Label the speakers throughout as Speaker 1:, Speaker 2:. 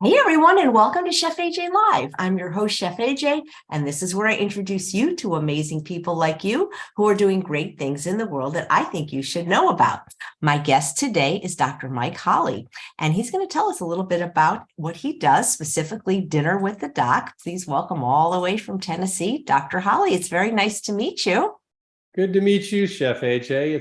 Speaker 1: Hey everyone, and welcome to Chef AJ Live. I'm your host, Chef AJ, and this is where I introduce you to amazing people like you who are doing great things in the world that I think you should know about. My guest today is Dr. Mike Hollie, and he's going to tell us a little bit about what he does, specifically Dinner with the Doc. Please welcome all the way from Tennessee, Dr. Hollie. It's very nice to meet you.
Speaker 2: Good to meet you, Chef AJ.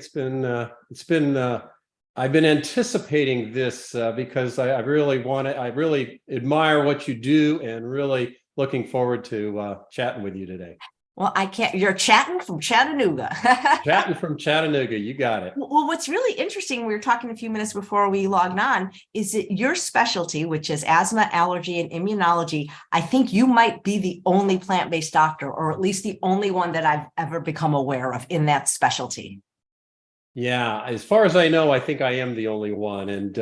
Speaker 2: I've been anticipating this because I really admire what you do and really looking forward to chatting with you today.
Speaker 1: Well, you're chatting from Chattanooga.
Speaker 2: Chatting from Chattanooga, you got it.
Speaker 1: Well, what's really interesting, we were talking a few minutes before we logged on, is that your specialty, which is asthma, allergy, and immunology, I think you might be the only plant-based doctor, or at least the only one that I've ever become aware of in that specialty.
Speaker 2: Yeah, as far as I know, I think I am the only one. And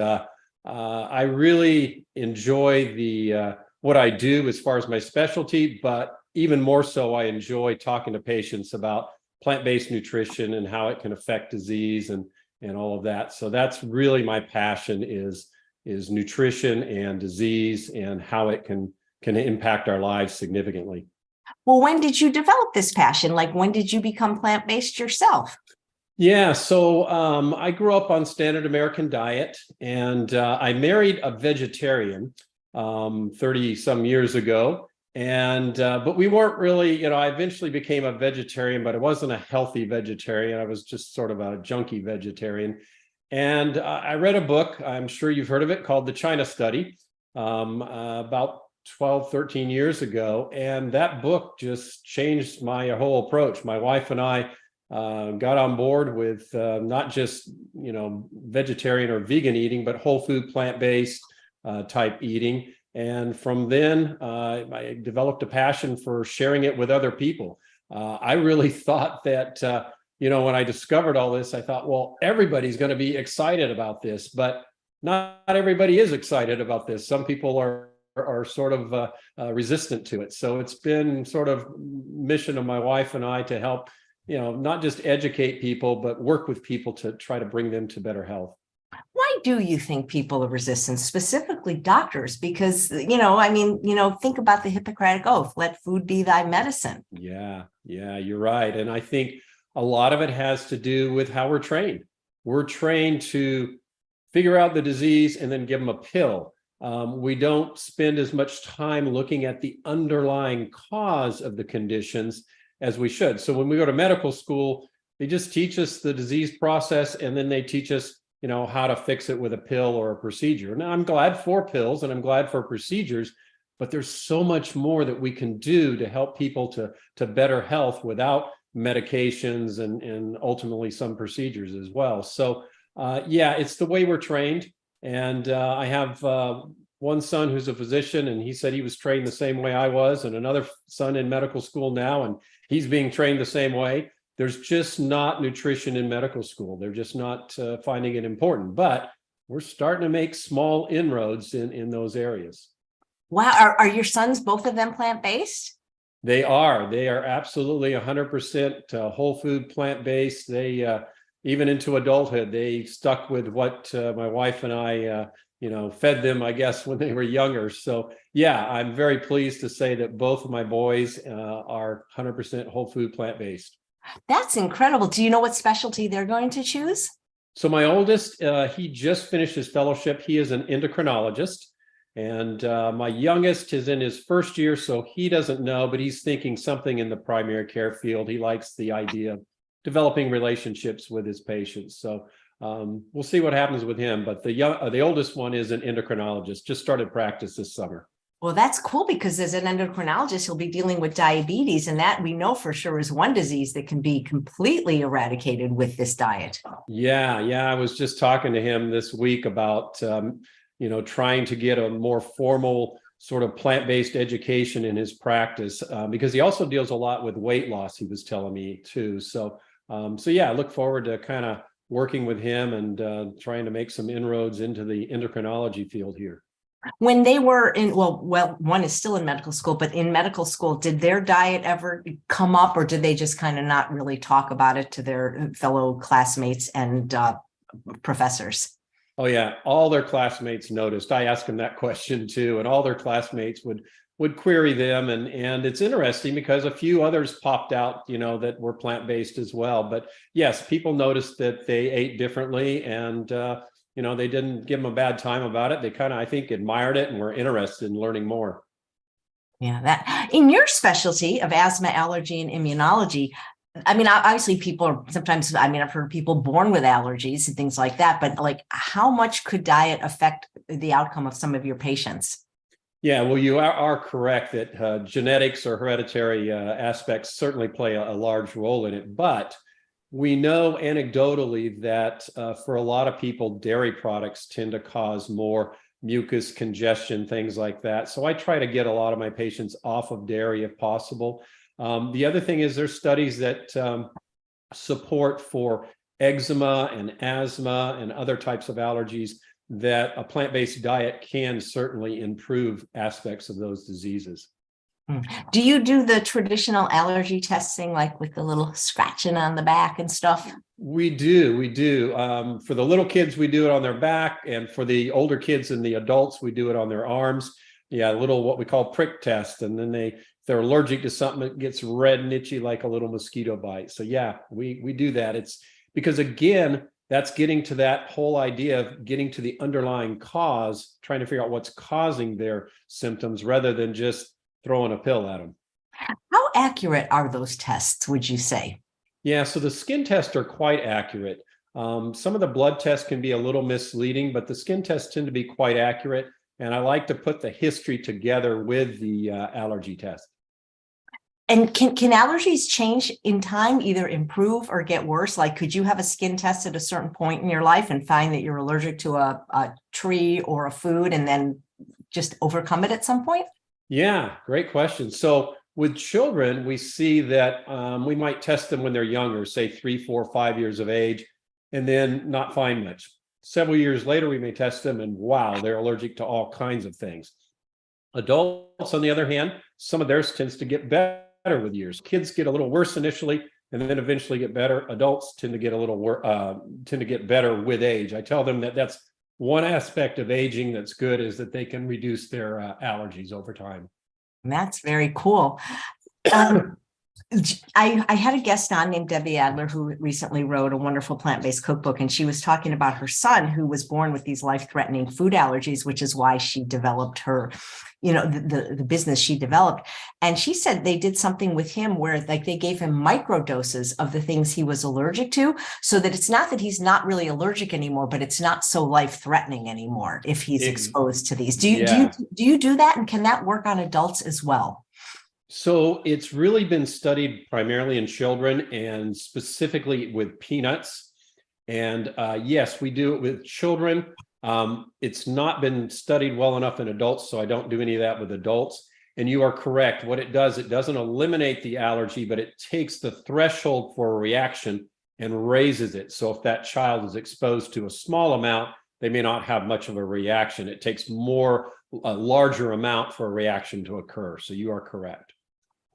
Speaker 2: I really enjoy what I do as far as my specialty, but even more so, I enjoy talking to patients about plant-based nutrition and how it can affect disease and all of that. So that's really my passion is nutrition and disease and how it can impact our lives significantly.
Speaker 1: Well, when did you develop this passion? Like, when did you become plant-based yourself?
Speaker 2: Yeah, so I grew up on standard American diet, and I married a vegetarian 30 some years ago. And but we weren't really, I eventually became a vegetarian, but I wasn't a healthy vegetarian. I was just sort of a junky vegetarian. And I read a book, I'm sure you've heard of it, called The China Study, about 12, 13 years ago. And that book just changed my whole approach. My wife and I got on board with not just, vegetarian or vegan eating, but whole food, plant-based type eating. And from then, I developed a passion for sharing it with other people. I really thought that, when I discovered all this, I thought, well, everybody's going to be excited about this, but not everybody is excited about this. Some people are sort of resistant to it. So it's been sort of mission of my wife and I to help, not just educate people, but work with people to try to bring them to better health.
Speaker 1: Why do you think people are resistant, specifically doctors? Because, think about the Hippocratic Oath, let food be thy medicine.
Speaker 2: Yeah, you're right. And I think a lot of it has to do with how we're trained. We're trained to figure out the disease and then give them a pill. We don't spend as much time looking at the underlying cause of the conditions as we should. So when we go to medical school, they just teach us the disease process, and then they teach us how to fix it with a pill or a procedure. Now, I'm glad for pills and I'm glad for procedures, but there's so much more that we can do to help people to better health without medications and ultimately some procedures as well. So it's the way we're trained. And I have one son who's a physician, and he said he was trained the same way I was, and another son in medical school now, and he's being trained the same way. There's just not nutrition in medical school. They're just not finding it important, but we're starting to make small inroads in those areas.
Speaker 1: Wow. Are your sons, both of them, plant-based?
Speaker 2: They are absolutely 100% whole food, plant-based. They, even into adulthood, they stuck with what my wife and I, fed them, I guess, when they were younger. So yeah, I'm very pleased to say that both of my boys are 100% whole food, plant-based.
Speaker 1: That's incredible. Do you know what specialty they're going to choose?
Speaker 2: So my oldest, he just finished his fellowship. He is an endocrinologist. And my youngest is in his first year, so he doesn't know, but he's thinking something in the primary care field. He likes the idea of developing relationships with his patients. So we'll see what happens with him. But the oldest one is an endocrinologist, just started practice this summer.
Speaker 1: Well, that's cool, because as an endocrinologist, he'll be dealing with diabetes, and that we know for sure is one disease that can be completely eradicated with this diet.
Speaker 2: Yeah. I was just talking to him this week about, trying to get a more formal sort of plant-based education in his practice, because he also deals a lot with weight loss, he was telling me too. So I look forward to kind of working with him and trying to make some inroads into the endocrinology field here.
Speaker 1: When they were one is still in medical school, but in medical school, did their diet ever come up, or did they just kind of not really talk about it to their fellow classmates and professors?
Speaker 2: Oh yeah, all their classmates noticed. I asked them that question too, and all their classmates would query them, and it's interesting because a few others popped out, that were plant-based as well. But yes, people noticed that they ate differently, and they didn't give them a bad time about it. They kind of, I think, admired it and were interested in learning more.
Speaker 1: Yeah, that in your specialty of asthma, allergy, and immunology, I mean, obviously people are sometimes, I mean, I've heard people born with allergies and things like that, but like how much could diet affect the outcome of some of your patients?
Speaker 2: Yeah, well, you are correct that genetics or hereditary aspects certainly play a large role in it. But we know anecdotally that for a lot of people, dairy products tend to cause more mucus, congestion, things like that. So I try to get a lot of my patients off of dairy if possible. The other thing is there's studies that support for eczema and asthma and other types of allergies that a plant-based diet can certainly improve aspects of those diseases.
Speaker 1: Do you do the traditional allergy testing, like with the little scratching on the back and stuff?
Speaker 2: We do. For the little kids, we do it on their back, and for the older kids and the adults, we do it on their arms. Yeah, a little what we call prick test, and then if they're allergic to something, it gets red and itchy like a little mosquito bite. So yeah, we do that. It's because, again, that's getting to that whole idea of getting to the underlying cause, trying to figure out what's causing their symptoms rather than just throwing a pill at them.
Speaker 1: How accurate are those tests, would you say?
Speaker 2: Yeah, so the skin tests are quite accurate. Some of the blood tests can be a little misleading, but the skin tests tend to be quite accurate. And I like to put the history together with the allergy test.
Speaker 1: And can allergies change in time, either improve or get worse? Like, could you have a skin test at a certain point in your life and find that you're allergic to a tree or a food and then just overcome it at some point?
Speaker 2: Yeah, great question. So with children, we see that we might test them when they're younger, say 3, 4, 5 years of age, and then not find much. Several years later, we may test them and wow, they're allergic to all kinds of things. Adults, on the other hand, some of theirs tends to get better with years. Kids get a little worse initially and then eventually get better. Adults tend to get better with age. I tell them that that's one aspect of aging that's good, is that they can reduce their allergies over time.
Speaker 1: That's very cool. I had a guest on named Debbie Adler who recently wrote a wonderful plant-based cookbook, and she was talking about her son who was born with these life-threatening food allergies, which is why she developed her, the business she developed. And she said they did something with him where like they gave him micro doses of the things he was allergic to, so that it's not that he's not really allergic anymore, but it's not so life-threatening anymore if he's exposed to these. Do you do that? And can that work on adults as well?
Speaker 2: So it's really been studied primarily in children and specifically with peanuts. And yes, we do it with children. It's not been studied well enough in adults, so I don't do any of that with adults. And you are correct. What it does, it doesn't eliminate the allergy, but it takes the threshold for a reaction and raises it. So if that child is exposed to a small amount, they may not have much of a reaction. It takes a larger amount for a reaction to occur. So you are correct.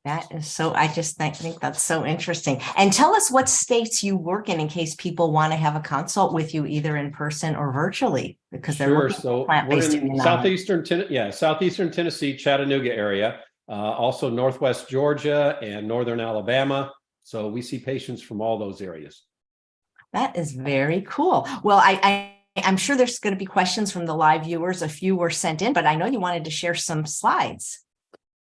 Speaker 1: That is so, I just think that's so interesting. And tell us what states you work in case people want to have a consult with you either in person or virtually, because they're
Speaker 2: sure. So we're in southeastern Tennessee, Chattanooga area, also Northwest Georgia and Northern Alabama. So we see patients from all those areas.
Speaker 1: That is very cool. Well, I'm sure there's going to be questions from the live viewers. A few were sent in, but I know you wanted to share some slides.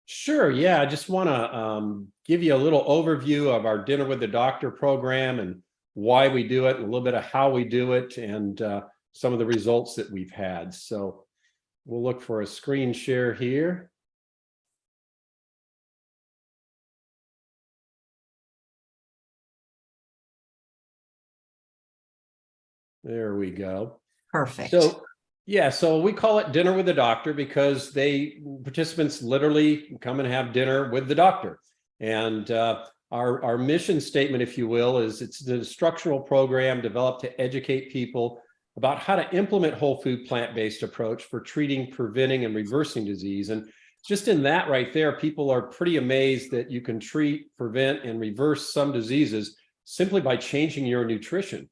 Speaker 2: Sure. Yeah, I just want to give you a little overview of our Dinner with the Doctor program and why we do it, and a little bit of how we do it, and some of the results that we've had. So we'll look for a screen share here. There we go.
Speaker 1: Perfect.
Speaker 2: So we call it Dinner with the Doctor because participants literally come and have dinner with the doctor. And our mission statement, if you will, is it's the instructional program developed to educate people about how to implement whole food plant-based approach for treating, preventing, and reversing disease. And just in that right there, people are pretty amazed that you can treat, prevent, and reverse some diseases simply by changing your nutrition.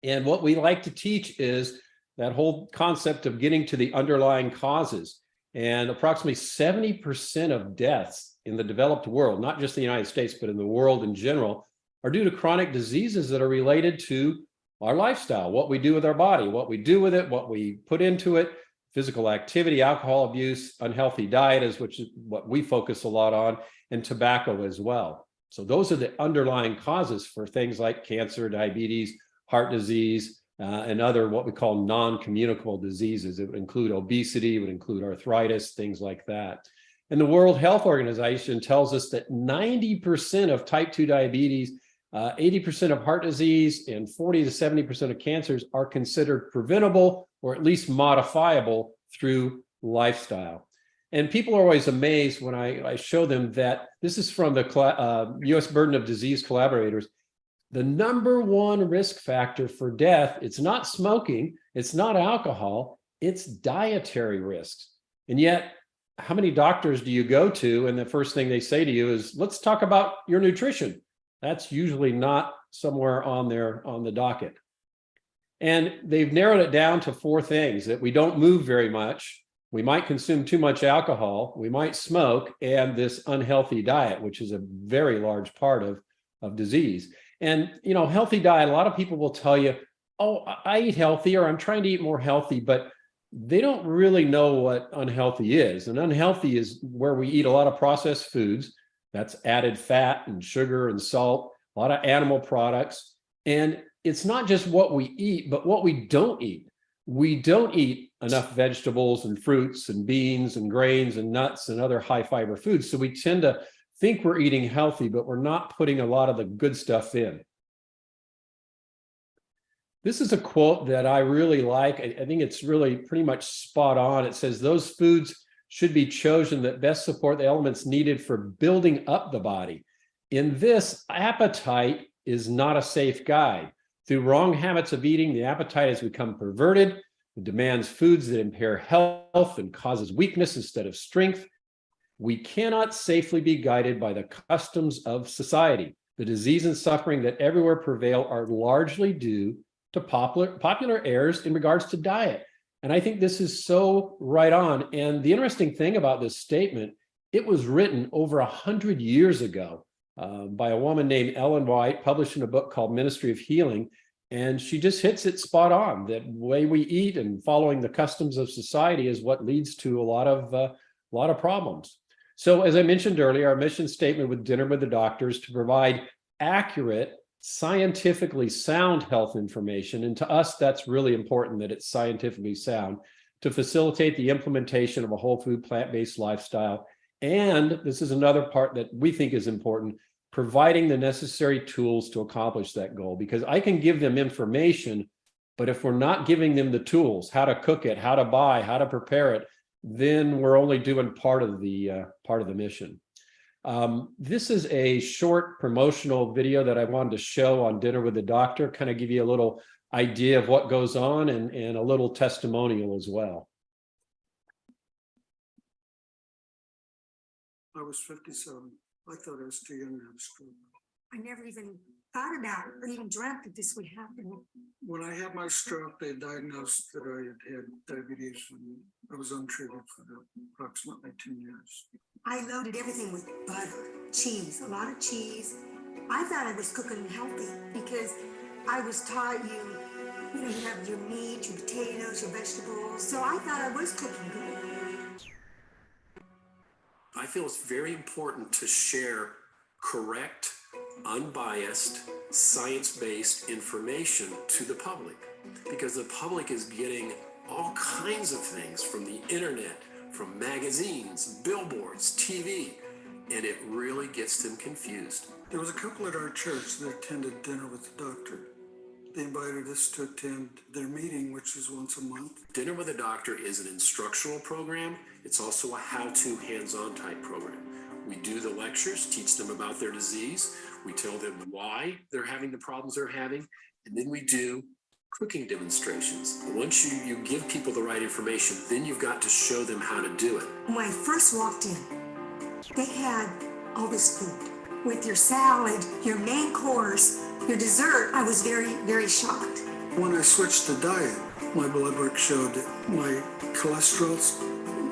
Speaker 2: And what we like to teach is that whole concept of getting to the underlying causes. And approximately 70% of deaths in the developed world, not just the United States, but in the world in general, are due to chronic diseases that are related to our lifestyle, what we do with our body, what we do with it, what we put into it, physical activity, alcohol abuse, unhealthy diet, which is what we focus a lot on, and tobacco as well. So those are the underlying causes for things like cancer, diabetes, heart disease, and other what we call non-communicable diseases. It would include obesity, it would include arthritis, things like that. And the World Health Organization tells us that 90% of type 2 diabetes, 80% of heart disease, and 40 to 70% of cancers are considered preventable or at least modifiable through lifestyle. And people are always amazed when I show them that this is from the U.S. Burden of Disease Collaborators. The number one risk factor for death, it's not smoking, it's not alcohol, it's dietary risks. And yet, how many doctors do you go to and the first thing they say to you is, let's talk about your nutrition? That's usually not somewhere on the docket. And they've narrowed it down to 4 things: that we don't move very much, we might consume too much alcohol, we might smoke, and this unhealthy diet, which is a very large part of disease. And, you know, healthy diet, a lot of people will tell you, oh, I eat healthy, or I'm trying to eat more healthy, but they don't really know what unhealthy is. And unhealthy is where we eat a lot of processed foods. That's added fat and sugar and salt, a lot of animal products. And it's not just what we eat, but what we don't eat. We don't eat enough vegetables and fruits and beans and grains and nuts and other high fiber foods. So we tend to think we're eating healthy, but we're not putting a lot of the good stuff in. This is a quote that I really like. I think it's really pretty much spot on. It says, those foods should be chosen that best support the elements needed for building up the body. In this, appetite is not a safe guide. Through wrong habits of eating, the appetite has become perverted. It demands foods that impair health and causes weakness instead of strength. We cannot safely be guided by the customs of society. The disease and suffering that everywhere prevail are largely due to popular errors in regards to diet. And I think this is so right on. And the interesting thing about this statement, it was written over 100 years ago by a woman named Ellen White, published in a book called Ministry of Healing. And she just hits it spot on, that way we eat and following the customs of society is what leads to a lot of problems. So as I mentioned earlier, our mission statement with Dinner with the Doctor is to provide accurate, scientifically sound health information. And to us, that's really important that it's scientifically sound, to facilitate the implementation of a whole food, plant-based lifestyle. And this is another part that we think is important, providing the necessary tools to accomplish that goal. Because I can give them information, but if we're not giving them the tools, how to cook it, how to buy, how to prepare it, then we're only doing part of the mission. This is a short promotional video that I wanted to show on Dinner with the Doctor, kind of give you a little idea of what goes on and a little testimonial as well.
Speaker 3: I was 57. I thought I was too young to have a stroke.
Speaker 4: I never even thought about it or even dreamt that this would happen.
Speaker 3: When I had my stroke, they diagnosed that I had diabetes, and I was untreated for approximately 10 years.
Speaker 4: I loaded everything with butter, cheese, a lot of cheese. I thought I was cooking healthy because I was taught you have your meat, your potatoes, your vegetables. So I thought I was cooking good.
Speaker 5: I feel it's very important to share correct, unbiased, science-based information to the public, because the public is getting all kinds of things from the internet, from magazines, billboards, TV, and it really gets them confused.
Speaker 3: There was a couple at our church that attended Dinner with the Doctor. They invited us to attend their meeting, which is once a month.
Speaker 5: Dinner with a Doctor is an instructional program. It's also a how-to, hands-on type program. We do the lectures, teach them about their disease. We tell them why they're having the problems they're having. And then we do cooking demonstrations. Once you give people the right information, then you've got to show them how to do it.
Speaker 4: When I first walked in, they had all this food with your salad, your main course, your dessert. I was very, very shocked.
Speaker 3: When I switched to diet, my blood work showed that my cholesterol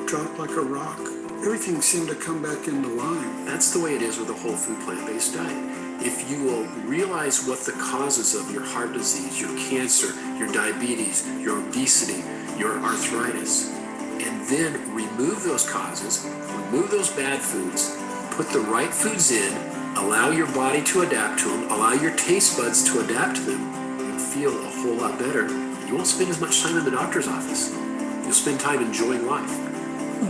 Speaker 3: dropped like a rock. Everything seemed to come back into line.
Speaker 5: That's the way it is with a whole food plant-based diet. If you will realize what the causes of your heart disease, your cancer, your diabetes, your obesity, your arthritis, and then remove those causes, remove those bad foods, put the right foods in, allow your body to adapt to them, allow your taste buds to adapt to them, you'll feel a whole lot better. You won't spend as much time in the doctor's office. You'll spend time enjoying life.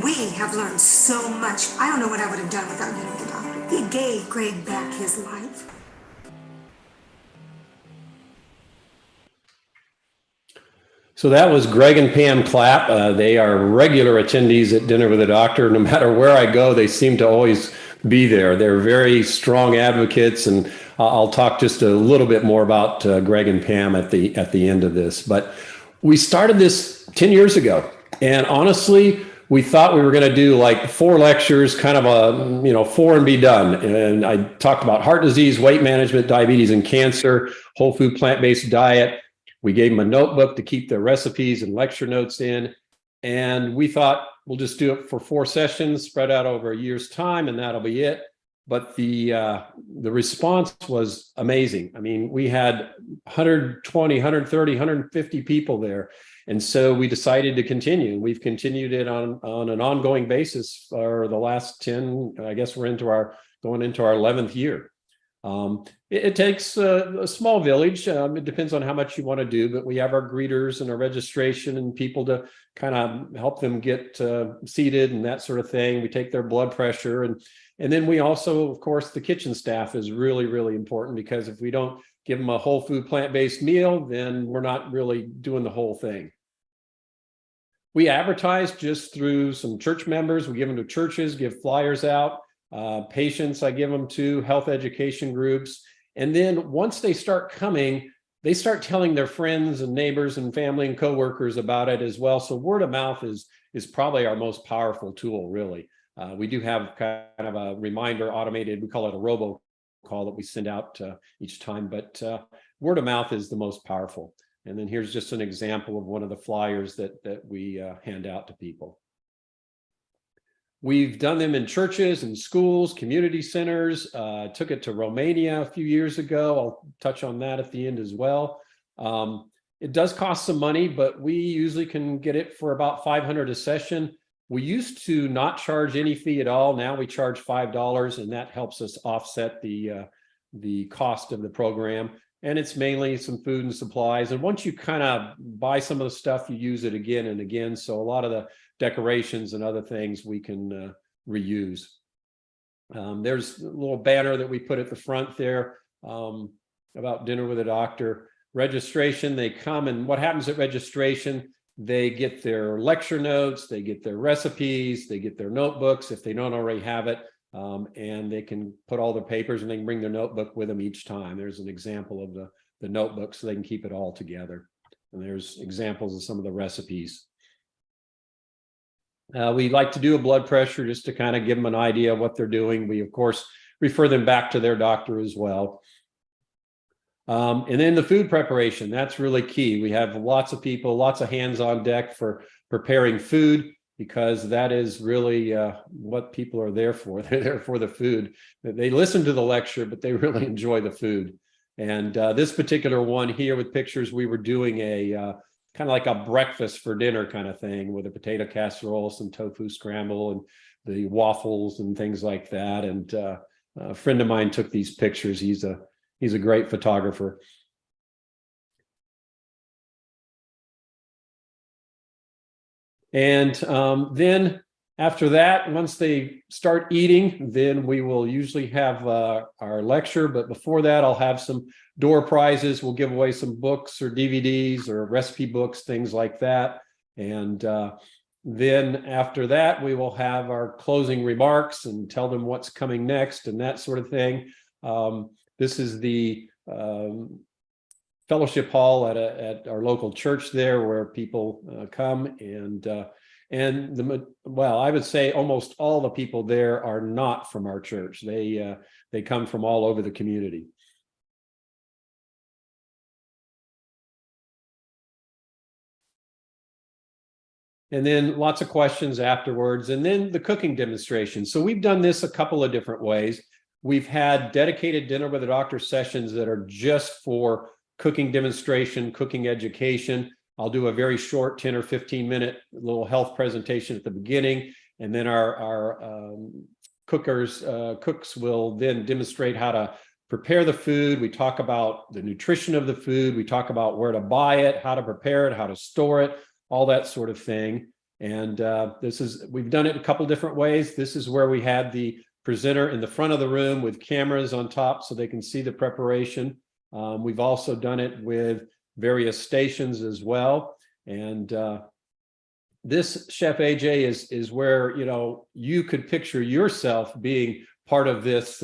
Speaker 4: We have learned so much. I don't know what I would have done without getting the doctor. It gave Greg back his life.
Speaker 2: So that was Greg and Pam Clapp. They are regular attendees at Dinner with a Doctor. No matter where I go, they seem to always be there. They're very strong advocates, and I'll talk just a little bit more about Greg and Pam at the end of this. But we started this 10 years ago, and honestly, we thought we were going to do like 4 lectures, kind of a 4 and be done. And I talked about heart disease, weight management, diabetes, and cancer, whole food plant-based diet. We gave them a notebook to keep their recipes and lecture notes in. And we thought we'll just do it for 4 sessions spread out over a year's time, and that'll be it. But the response was amazing. I mean, we had 120, 130, 150 people there. And so we decided to continue. We've continued it on an ongoing basis for the last 10, I guess we're going into our 11th year. It takes a small village. It depends on how much you want to do, but we have our greeters and our registration and people to kind of help them get seated and that sort of thing. We take their blood pressure, and then we also, of course, the kitchen staff is really, really important, because if we don't give them a whole food plant-based meal, then we're not really doing the whole thing. We advertise just through some church members. We give them to churches, give flyers out. Patients, I give them to health education groups. And then once they start coming, they start telling their friends and neighbors and family and coworkers about it as well. So word of mouth is probably our most powerful tool, really. We do have kind of a reminder automated, we call it a robo call that we send out each time, but word of mouth is the most powerful. And then here's just an example of one of the flyers that we hand out to people. We've done them in churches and schools, community centers, took it to Romania a few years ago. I'll touch on that at the end as well. It does cost some money, but we usually can get it for about $500 a session. We used to not charge any fee at all. Now we charge $5, and that helps us offset the cost of the program. And it's mainly some food and supplies. And once you kind of buy some of the stuff, you use it again and again. So a lot of the decorations and other things we can reuse. There's a little banner that we put at the front there about Dinner with a Doctor. Registration, they come, and what happens at registration, they get their lecture notes, they get their recipes, they get their notebooks if they don't already have it. And they can put all their papers, and they can bring their notebook with them each time. There's an example of the notebook, so they can keep it all together. And there's examples of some of the recipes. We like to do a blood pressure just to kind of give them an idea of what they're doing. We, of course, refer them back to their doctor as well. And then the food preparation, that's really key. We have lots of people, lots of hands on deck for preparing food, because that is really what people are there for. They're there for the food. They listen to the lecture, but they really enjoy the food. And this particular one here with pictures, we were doing a kind of like a breakfast for dinner kind of thing, with a potato casserole, some tofu scramble, and the waffles and things like that. And a friend of mine took these pictures. He's a great photographer. And then after that, once they start eating, then we will usually have our lecture. But before that, I'll have some door prizes. We'll give away some books or DVDs or recipe books, things like that. And then after that, we will have our closing remarks and tell them what's coming next and that sort of thing. This is the fellowship hall at our local church there, where people come, and I would say almost all the people there are not from our church. They come from all over the community. and then lots of questions afterwards, and then the cooking demonstration. So we've done this a couple of different ways. We've had dedicated dinner with the doctor sessions that are just for cooking demonstration, cooking education. I'll do a very short 10 or 15 minute little health presentation at the beginning, and then our cooks will then demonstrate how to prepare the food. We talk about the nutrition of the food. We talk about where to buy it, how to prepare it, how to store it, all that sort of thing. And we've done it a couple different ways. This is where we had the presenter in the front of the room with cameras on top so they can see the preparation. We've also done it with various stations as well. And this, Chef AJ, is where, you could picture yourself being part of this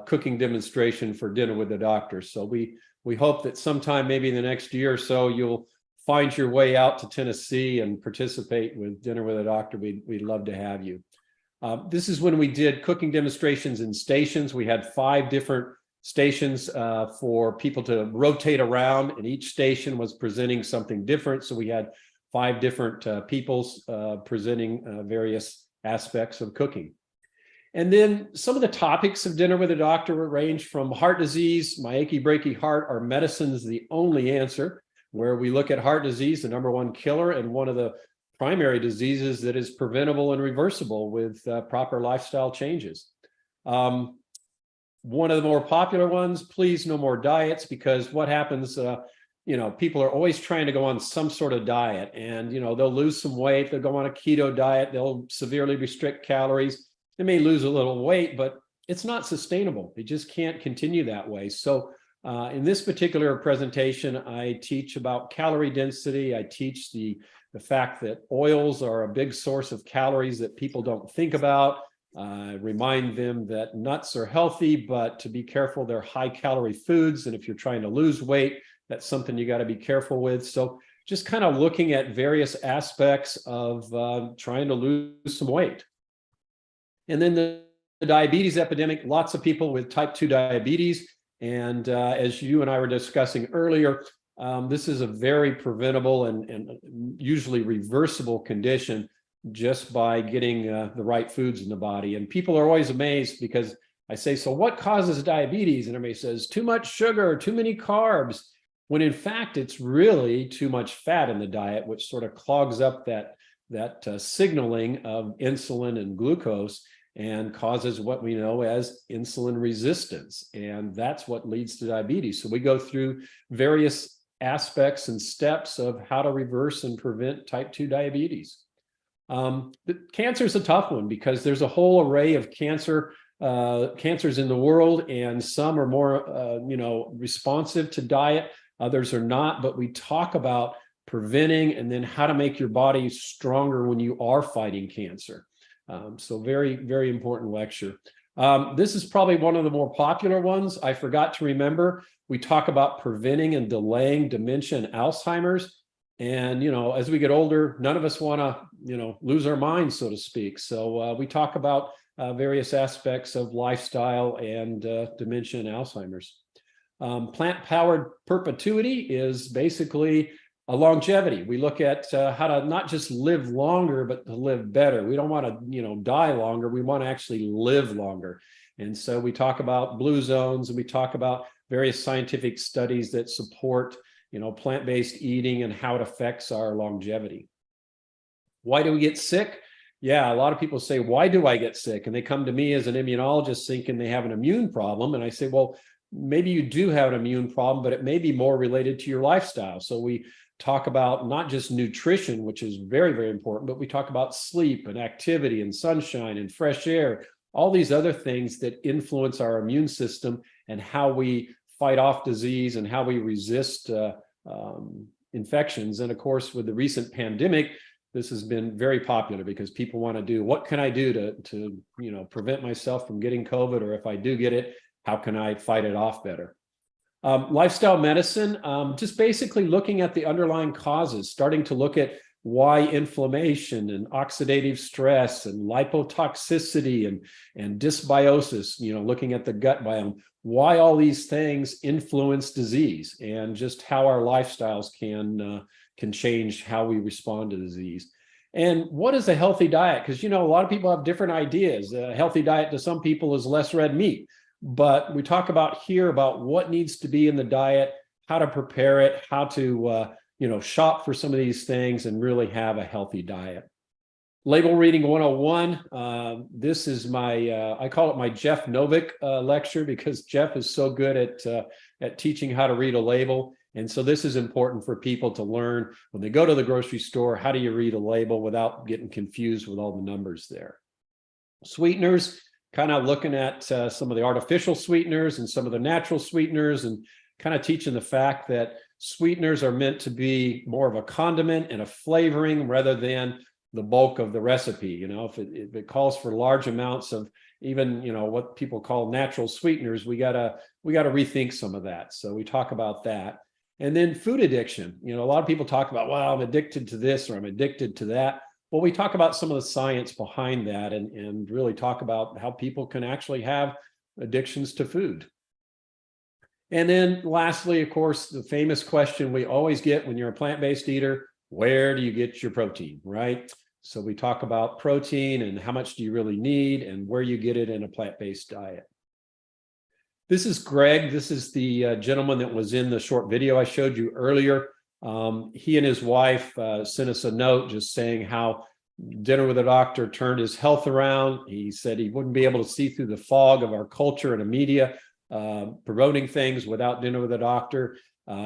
Speaker 2: cooking demonstration for Dinner with the Doctor. So we hope that sometime, maybe in the next year or so, you'll find your way out to Tennessee and participate with Dinner with a Doctor. We'd love to have you. This is when we did cooking demonstrations in stations. We had 5 different stations for people to rotate around, and each station was presenting something different. So we had 5 different peoples presenting various aspects of cooking. And then some of the topics of Dinner with a Doctor range from heart disease, my achy breaky heart, are medicines the only answer, where we look at heart disease, the #1 killer, and one of the primary diseases that is preventable and reversible with proper lifestyle changes. One of the more popular ones, please no more diets, because what happens, people are always trying to go on some sort of diet, and they'll lose some weight, they'll go on a keto diet, they'll severely restrict calories. They may lose a little weight, but it's not sustainable. They just can't continue that way. So in this particular presentation, I teach about calorie density. I teach the fact that oils are a big source of calories that people don't think about. Remind them that nuts are healthy, but to be careful, they're high calorie foods. And if you're trying to lose weight, that's something you got to be careful with. So just kind of looking at various aspects of trying to lose some weight. And then the diabetes epidemic, lots of people with type 2 diabetes. And as you and I were discussing earlier, this is a very preventable and usually reversible condition just by getting the right foods in the body. And people are always amazed because I say, so what causes diabetes? And everybody says, too much sugar, too many carbs, when in fact, it's really too much fat in the diet, which sort of clogs up that signaling of insulin and glucose and causes what we know as insulin resistance. And that's what leads to diabetes. So we go through various aspects and steps of how to reverse and prevent type 2 diabetes. Cancer is a tough one because there's a whole array of cancers in the world, and some are more, responsive to diet. Others are not, but we talk about preventing and then how to make your body stronger when you are fighting cancer. So very, very important lecture. This is probably one of the more popular ones. I forgot to remember. We talk about preventing and delaying dementia and Alzheimer's. And, as we get older, none of us want to, lose our minds, so to speak. So we talk about various aspects of lifestyle and dementia and Alzheimer's. Plant-powered perpetuity is basically a longevity. We look at how to not just live longer, but to live better. We don't want to, die longer. We want to actually live longer. And so we talk about blue zones, and we talk about various scientific studies that support, plant-based eating and how it affects our longevity. Why do we get sick? Yeah, a lot of people say, why do I get sick? And they come to me as an immunologist thinking they have an immune problem. And I say, well, maybe you do have an immune problem, but it may be more related to your lifestyle. So we talk about not just nutrition, which is very, very important, but we talk about sleep and activity and sunshine and fresh air, all these other things that influence our immune system and how we fight off disease and how we resist infections. And of course, with the recent pandemic, this has been very popular because people want to do, what can I do to prevent myself from getting COVID? Or if I do get it, how can I fight it off better? Lifestyle medicine, just basically looking at the underlying causes, starting to look at why inflammation and oxidative stress and lipotoxicity and dysbiosis, looking at the gut biome, why all these things influence disease and just how our lifestyles can change how we respond to disease. And what is a healthy diet? Because, a lot of people have different ideas. A healthy diet to some people is less red meat. But we talk about here about what needs to be in the diet, how to prepare it, how to, shop for some of these things and really have a healthy diet. Label reading 101. This is my, I call it my Jeff Novick lecture, because Jeff is so good at teaching how to read a label. And so this is important for people to learn when they go to the grocery store. How do you read a label without getting confused with all the numbers there? Sweeteners, kind of looking at some of the artificial sweeteners and some of the natural sweeteners, and kind of teaching the fact that sweeteners are meant to be more of a condiment and a flavoring rather than the bulk of the recipe. If it calls for large amounts of even, what people call natural sweeteners, we gotta rethink some of that. So we talk about that. And then food addiction. A lot of people talk about, well, I'm addicted to this or I'm addicted to that. Well, we talk about some of the science behind that and really talk about how people can actually have addictions to food. And then lastly, of course, the famous question we always get when you're a plant-based eater: where do you get your protein, right? So we talk about protein and how much do you really need and where you get it in a plant-based diet. This is Greg. This is the gentleman that was in the short video I showed you earlier. He and his wife sent us a note just saying how dinner with a doctor turned his health around. He said he wouldn't be able to see through the fog of our culture and the media promoting things without dinner with a doctor.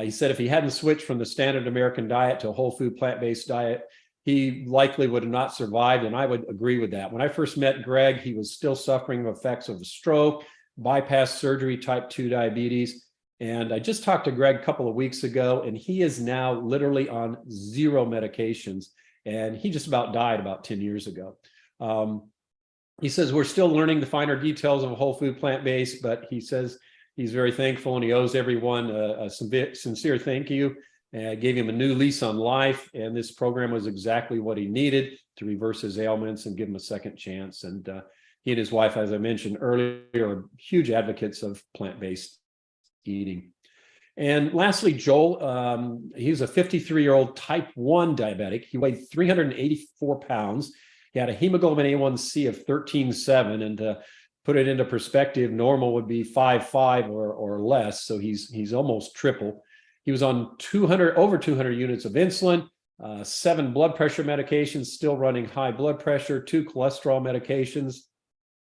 Speaker 2: He said if he hadn't switched from the standard American diet to a whole food plant-based diet, he likely would have not survived, and I would agree with that. When I first met Greg, he was still suffering the effects of a stroke, bypass surgery, type 2 diabetes. And I just talked to Greg a couple of weeks ago, and he is now literally on 0 medications. And he just about died about 10 years ago. He says, we're still learning the finer details of a whole food plant-based, but he says he's very thankful and he owes everyone a sincere thank you. And gave him a new lease on life. And this program was exactly what he needed to reverse his ailments and give him a second chance. And he and his wife, as I mentioned earlier, are huge advocates of plant-based eating. And lastly, Joel, he's a 53-year-old type 1 diabetic. He weighed 384 pounds. He had a hemoglobin A1C of 13.7, and to put it into perspective, normal would be 5.5 or less. So he's almost triple. He was on over 200 units of insulin, 7 blood pressure medications, still running high blood pressure, 2 cholesterol medications.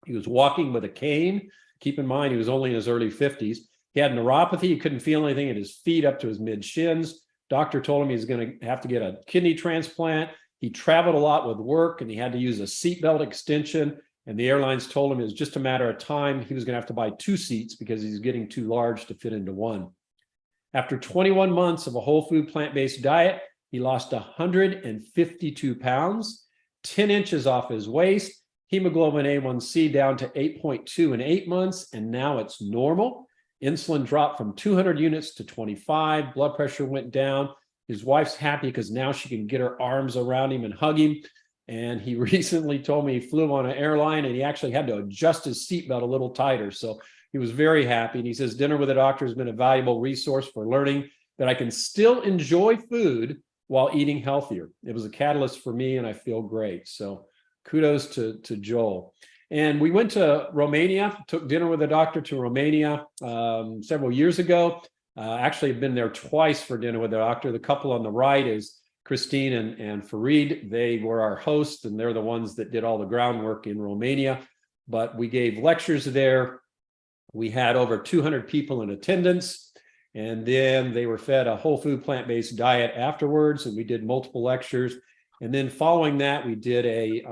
Speaker 2: He was walking with a cane. Keep in mind, he was only in his early 50s. He had neuropathy. He couldn't feel anything in his feet up to his mid shins. Doctor told him he was going to have to get a kidney transplant. He traveled a lot with work and he had to use a seatbelt extension. And the airlines told him it was just a matter of time. He was going to have to buy 2 seats because he's getting too large to fit into one. After 21 months of a whole food plant-based diet, he lost 152 pounds, 10 inches off his waist, hemoglobin A1C down to 8.2 in 8 months, and now it's normal. Insulin dropped from 200 units to 25, blood pressure went down. His wife's happy because now she can get her arms around him and hug him. And he recently told me he flew on an airline and he actually had to adjust his seatbelt a little tighter. So he was very happy. And he says, dinner with a doctor has been a valuable resource for learning that I can still enjoy food while eating healthier. It was a catalyst for me and I feel great. So kudos to Joel. And we went to Romania, took dinner with a doctor to Romania several years ago. Actually, I've been there twice for dinner with a doctor. The couple on the right is Christine and Farid. They were our hosts and they're the ones that did all the groundwork in Romania. But we gave lectures there. We had over 200 people in attendance, and then they were fed a whole food plant-based diet afterwards, and we did multiple lectures. And then following that, we did a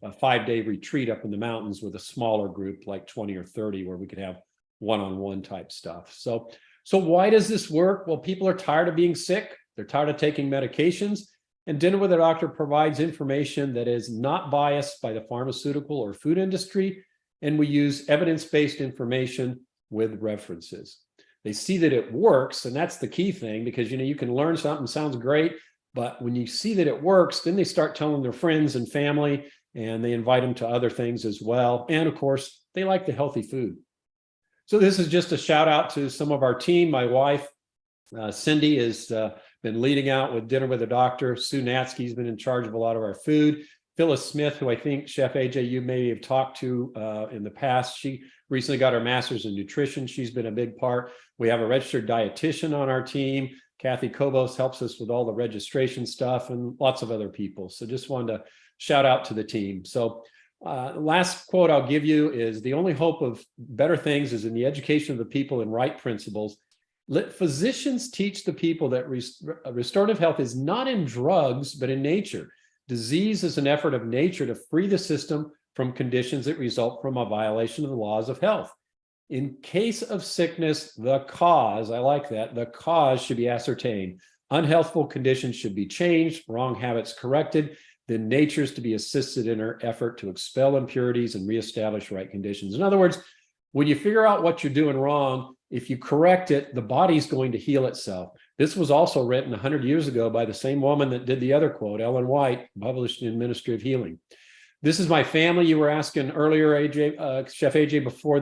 Speaker 2: 5-day retreat up in the mountains with a smaller group, like 20 or 30, where we could have one-on-one type stuff. So why does this work? Well, people are tired of being sick. They're tired of taking medications, and Dinner with a Doctor provides information that is not biased by the pharmaceutical or food industry. And we use evidence-based information with references. They see that it works, and that's the key thing, because you can learn something, sounds great, but when you see that it works, then they start telling their friends and family, and they invite them to other things as well. And of course, they like the healthy food. So this is just a shout out to some of our team. My wife, Cindy, is been leading out with Dinner with a Doctor. Sue Natsky's been in charge of a lot of our food. Phyllis Smith, who I think, Chef AJ, you may have talked to in the past, she recently got her master's in nutrition. She's been a big part. We have a registered dietitian on our team. Kathy Kobos helps us with all the registration stuff, and lots of other people. So just wanted to shout out to the team. So last quote I'll give you is, the only hope of better things is in the education of the people in right principles. Let physicians teach the people that restorative health is not in drugs, but in nature. Disease is an effort of nature to free the system from conditions that result from a violation of the laws of health. In case of sickness, the cause, I like that, the cause should be ascertained. Unhealthful conditions should be changed, wrong habits corrected, then nature is to be assisted in her effort to expel impurities and reestablish right conditions. In other words, when you figure out what you're doing wrong, if you correct it, the body's going to heal itself. This was also written 100 years ago by the same woman that did the other quote, Ellen White, published in Ministry of Healing. This is my family. You were asking earlier, AJ, Chef AJ, before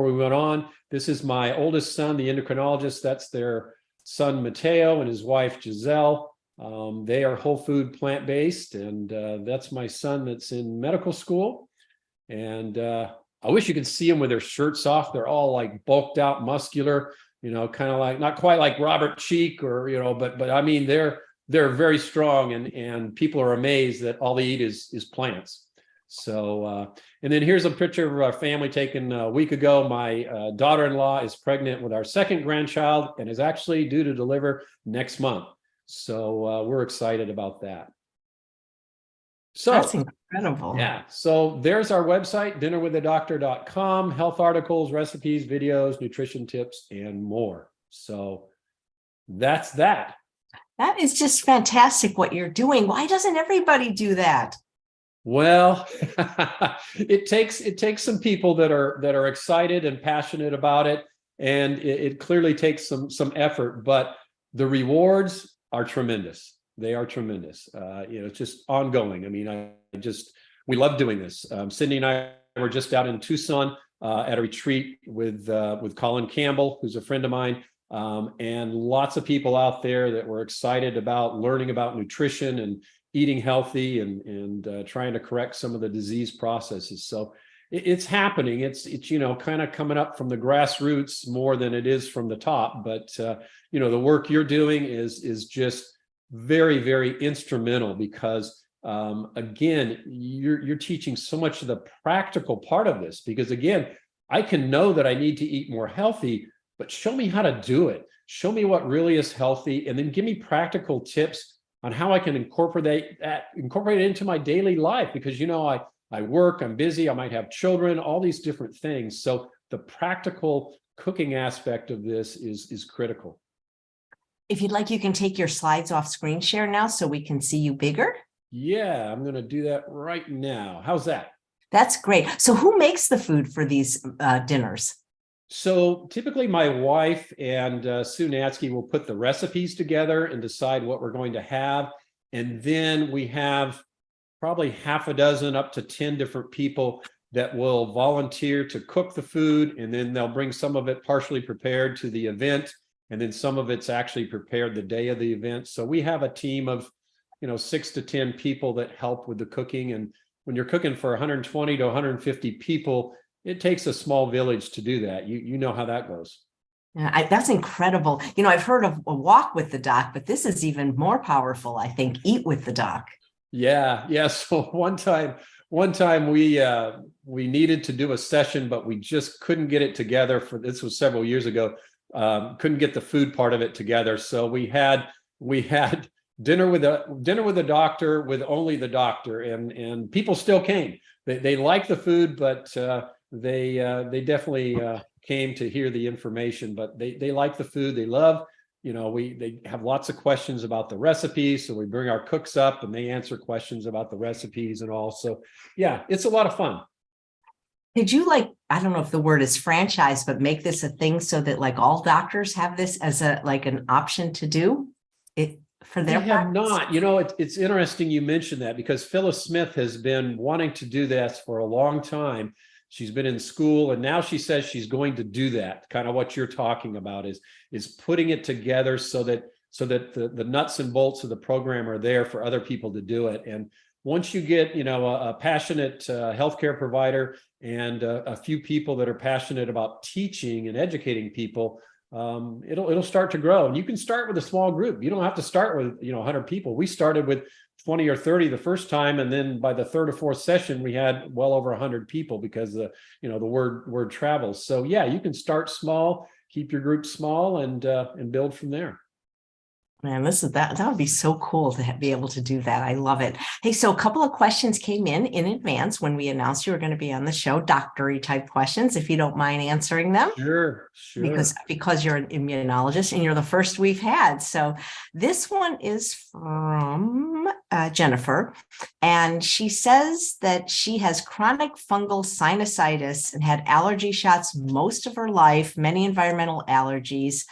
Speaker 2: we went on. This is my oldest son, the endocrinologist. That's their son, Mateo, and his wife, Giselle. They are whole food, plant-based, and that's my son that's in medical school. And I wish you could see them with their shirts off. They're all like bulked out, muscular, you know, kind of like, not quite like Robert Cheek or, you know, but I mean, they're very strong, and people are amazed that all they eat is plants. So, and then here's a picture of our family taken a week ago. My daughter-in-law is pregnant with our second grandchild and is actually due to deliver next month. So we're excited about that. So
Speaker 1: That's incredible.
Speaker 2: yeah, so there's our website, dinnerwiththedoctor.com, health articles, recipes, videos, nutrition tips, and more. So that's that.
Speaker 1: That is just fantastic what you're doing. Why doesn't everybody do that?
Speaker 2: Well, it takes some people that are excited and passionate about it, and it clearly takes some effort, but the rewards are tremendous. They are tremendous. You know, it's just ongoing. I mean, we love doing this. Cindy and I were just out in Tucson at a retreat with Colin Campbell, who's a friend of mine, and lots of people out there that were excited about learning about nutrition and eating healthy and trying to correct some of the disease processes. So it's happening. It's you know, kind of coming up from the grassroots more than it is from the top. But you know, the work you're doing is just very, very instrumental, because again, you're teaching so much of the practical part of this. Because again, I can know that I need to eat more healthy, but show me how to do it. Show me what really is healthy, and then give me practical tips on how I can incorporate it into my daily life. Because you know, I work, I'm busy, I might have children, all these different things. So the practical cooking aspect of this is critical.
Speaker 1: If you'd like, you can take your slides off screen share now so we can see you bigger.
Speaker 2: Yeah, I'm going to do that right now. How's that?
Speaker 1: That's great. So who makes the food for these dinners?
Speaker 2: So typically my wife and Sue Natsky will put the recipes together and decide what we're going to have. And then we have probably half a dozen up to 10 different people that will volunteer to cook the food. And then they'll bring some of it partially prepared to the event. And then some of it's actually prepared the day of the event. So we have a team of, you know, 6 to 10 people that help with the cooking. And when you're cooking for 120 to 150 people, it takes a small village to do that. You know how that goes.
Speaker 1: Yeah, that's incredible. You know, I've heard of a walk with the doc, but this is even more powerful, I think. Eat with the doc.
Speaker 2: Yeah. So one time we needed to do a session, but we just couldn't get it together. This was several years ago. Couldn't get the food part of it together. So we had dinner with the doctor with only the doctor, and people still came. They liked the food, but they definitely came to hear the information. But they like the food. They love, you know, they have lots of questions about the recipes. So we bring our cooks up and they answer questions about the recipes and all. So yeah, it's a lot of fun.
Speaker 1: Did you, like, I don't know if the word is franchise, but make this a thing so that like all doctors have this as an option to do it for their practice?
Speaker 2: Have not. You know, it's interesting you mentioned that, because Phyllis Smith has been wanting to do this for a long time. she's been in school, and now she says she's going to do that. Kind of what you're talking about is putting it together so that the nuts and bolts of the program are there for other people to do it. And once you get, a passionate healthcare provider and a few people that are passionate about teaching and educating people, it'll start to grow. And you can start with a small group. You don't have to start with 100 people. We started with 20 or 30 the first time, and then by the third or fourth session, we had well over 100 people because the word travels. So yeah, you can start small, keep your group small, and build from there.
Speaker 1: Man, that would be so cool to be able to do that. I love it. Hey, so a couple of questions came in advance when we announced you were going to be on the show, doctory type questions, if you don't mind answering them.
Speaker 2: Sure.
Speaker 1: Because you're an immunologist and you're the first we've had. So this one is from Jennifer, and she says that she has chronic fungal sinusitis and had allergy shots most of her life, many environmental allergies,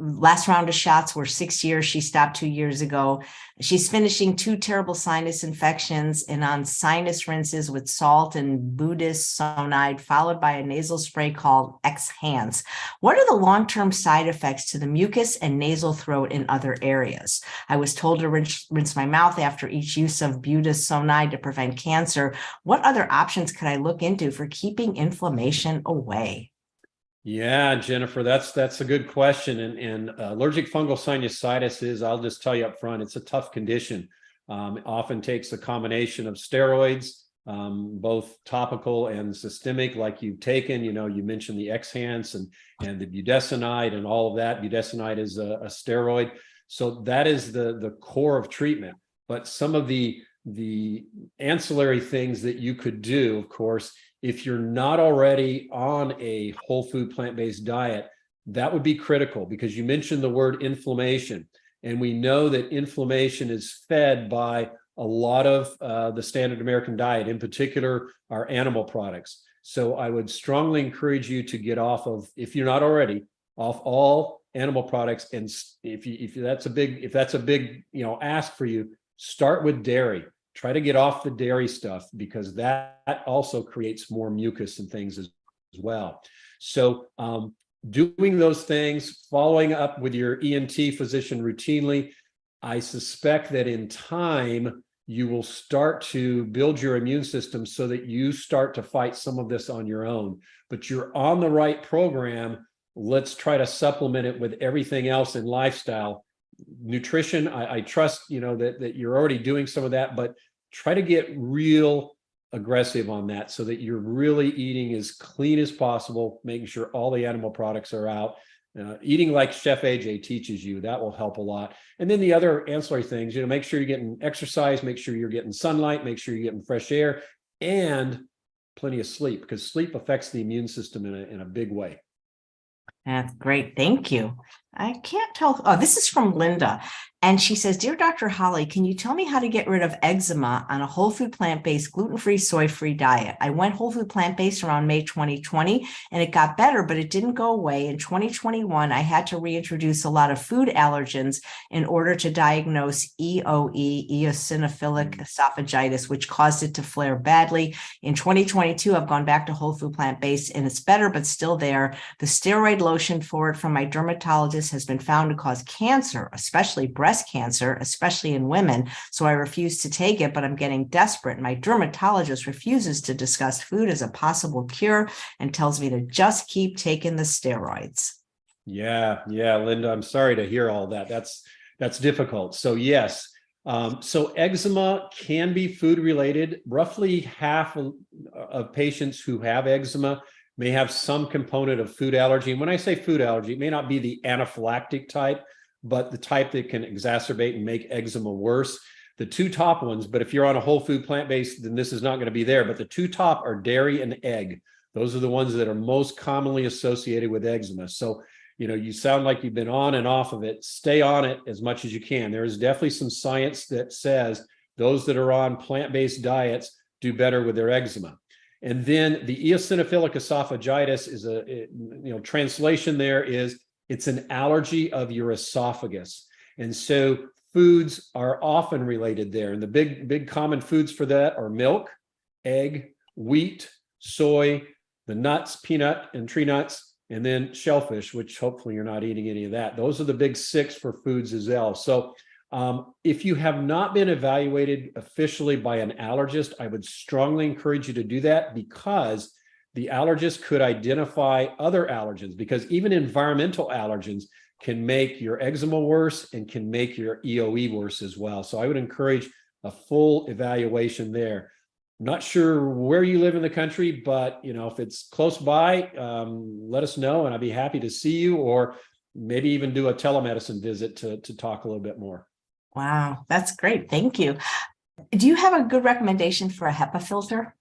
Speaker 1: last round of shots were 6 years. She stopped 2 years ago. She's finishing 2 terrible sinus infections and on sinus rinses with salt and budesonide, followed by a nasal spray called Xhance. What are the long-term side effects to the mucus and nasal throat in other areas? I was told to rinse my mouth after each use of budesonide to prevent cancer. What other options could I look into for keeping inflammation away?
Speaker 2: Yeah, Jennifer, that's a good question. And allergic fungal sinusitis is, I'll just tell you up front, it's a tough condition. It often takes a combination of steroids, both topical and systemic, like you've taken. You mentioned the Xhance and the budesonide and all of that. Budesonide is a steroid. So that is the core of treatment. But some of the ancillary things that you could do, of course, if you're not already on a whole food plant-based diet, that would be critical, because you mentioned the word inflammation. And we know that inflammation is fed by a lot of the standard American diet, in particular, our animal products. So I would strongly encourage you to get off of, if you're not already, off all animal products. And if that's a big ask for you, start with dairy. Try to get off the dairy stuff, because that also creates more mucus and things as well. So doing those things, following up with your ENT physician routinely, I suspect that in time, you will start to build your immune system so that you start to fight some of this on your own. But you're on the right program. Let's try to supplement it with everything else in lifestyle. Nutrition, I trust that you're already doing some of that, but try to get real aggressive on that so that you're really eating as clean as possible, making sure all the animal products are out, eating like Chef AJ teaches you. That will help a lot. And then the other ancillary things, make sure you're getting exercise, make sure you're getting sunlight, make sure you're getting fresh air, and plenty of sleep, because sleep affects the immune system in a big way.
Speaker 1: That's great. Thank you. I can't tell. Oh, this is from Linda. And she says, Dear Dr. Hollie, can you tell me how to get rid of eczema on a whole food plant-based, gluten-free, soy-free diet? I went whole food plant-based around May 2020, and it got better, but it didn't go away. In 2021, I had to reintroduce a lot of food allergens in order to diagnose EOE, eosinophilic esophagitis, which caused it to flare badly. In 2022, I've gone back to whole food plant-based, and it's better, but still there. The steroid lotion for it from my dermatologist has been found to cause cancer, especially breast cancer, especially in women. So I refuse to take it, but I'm getting desperate. My dermatologist refuses to discuss food as a possible cure and tells me to just keep taking the steroids. Yeah,
Speaker 2: Linda, I'm sorry to hear all that. That's difficult. So yes. So eczema can be food related. Roughly half of patients who have eczema may have some component of food allergy. And when I say food allergy, it may not be the anaphylactic type, but the type that can exacerbate and make eczema worse. The two top ones, but if you're on a whole food plant-based, then this is not going to be there. But the two top are dairy and egg. Those are the ones that are most commonly associated with eczema. So, you sound like you've been on and off of it. Stay on it as much as you can. There is definitely some science that says those that are on plant-based diets do better with their eczema. And then the eosinophilic esophagitis is translation there is, it's an allergy of your esophagus. And so foods are often related there. And the big common foods for that are milk, egg, wheat, soy, the nuts, peanut and tree nuts, and then shellfish, which hopefully you're not eating any of that. Those are the big 6 for foods as well. So if you have not been evaluated officially by an allergist, I would strongly encourage you to do that, because the allergist could identify other allergens, because even environmental allergens can make your eczema worse and can make your EOE worse as well. So I would encourage a full evaluation there. Not sure where you live in the country, but if it's close by, let us know, and I'd be happy to see you, or maybe even do a telemedicine visit to talk a little bit more.
Speaker 1: Wow, that's great. Thank you. Do you have a good recommendation for a HEPA filter?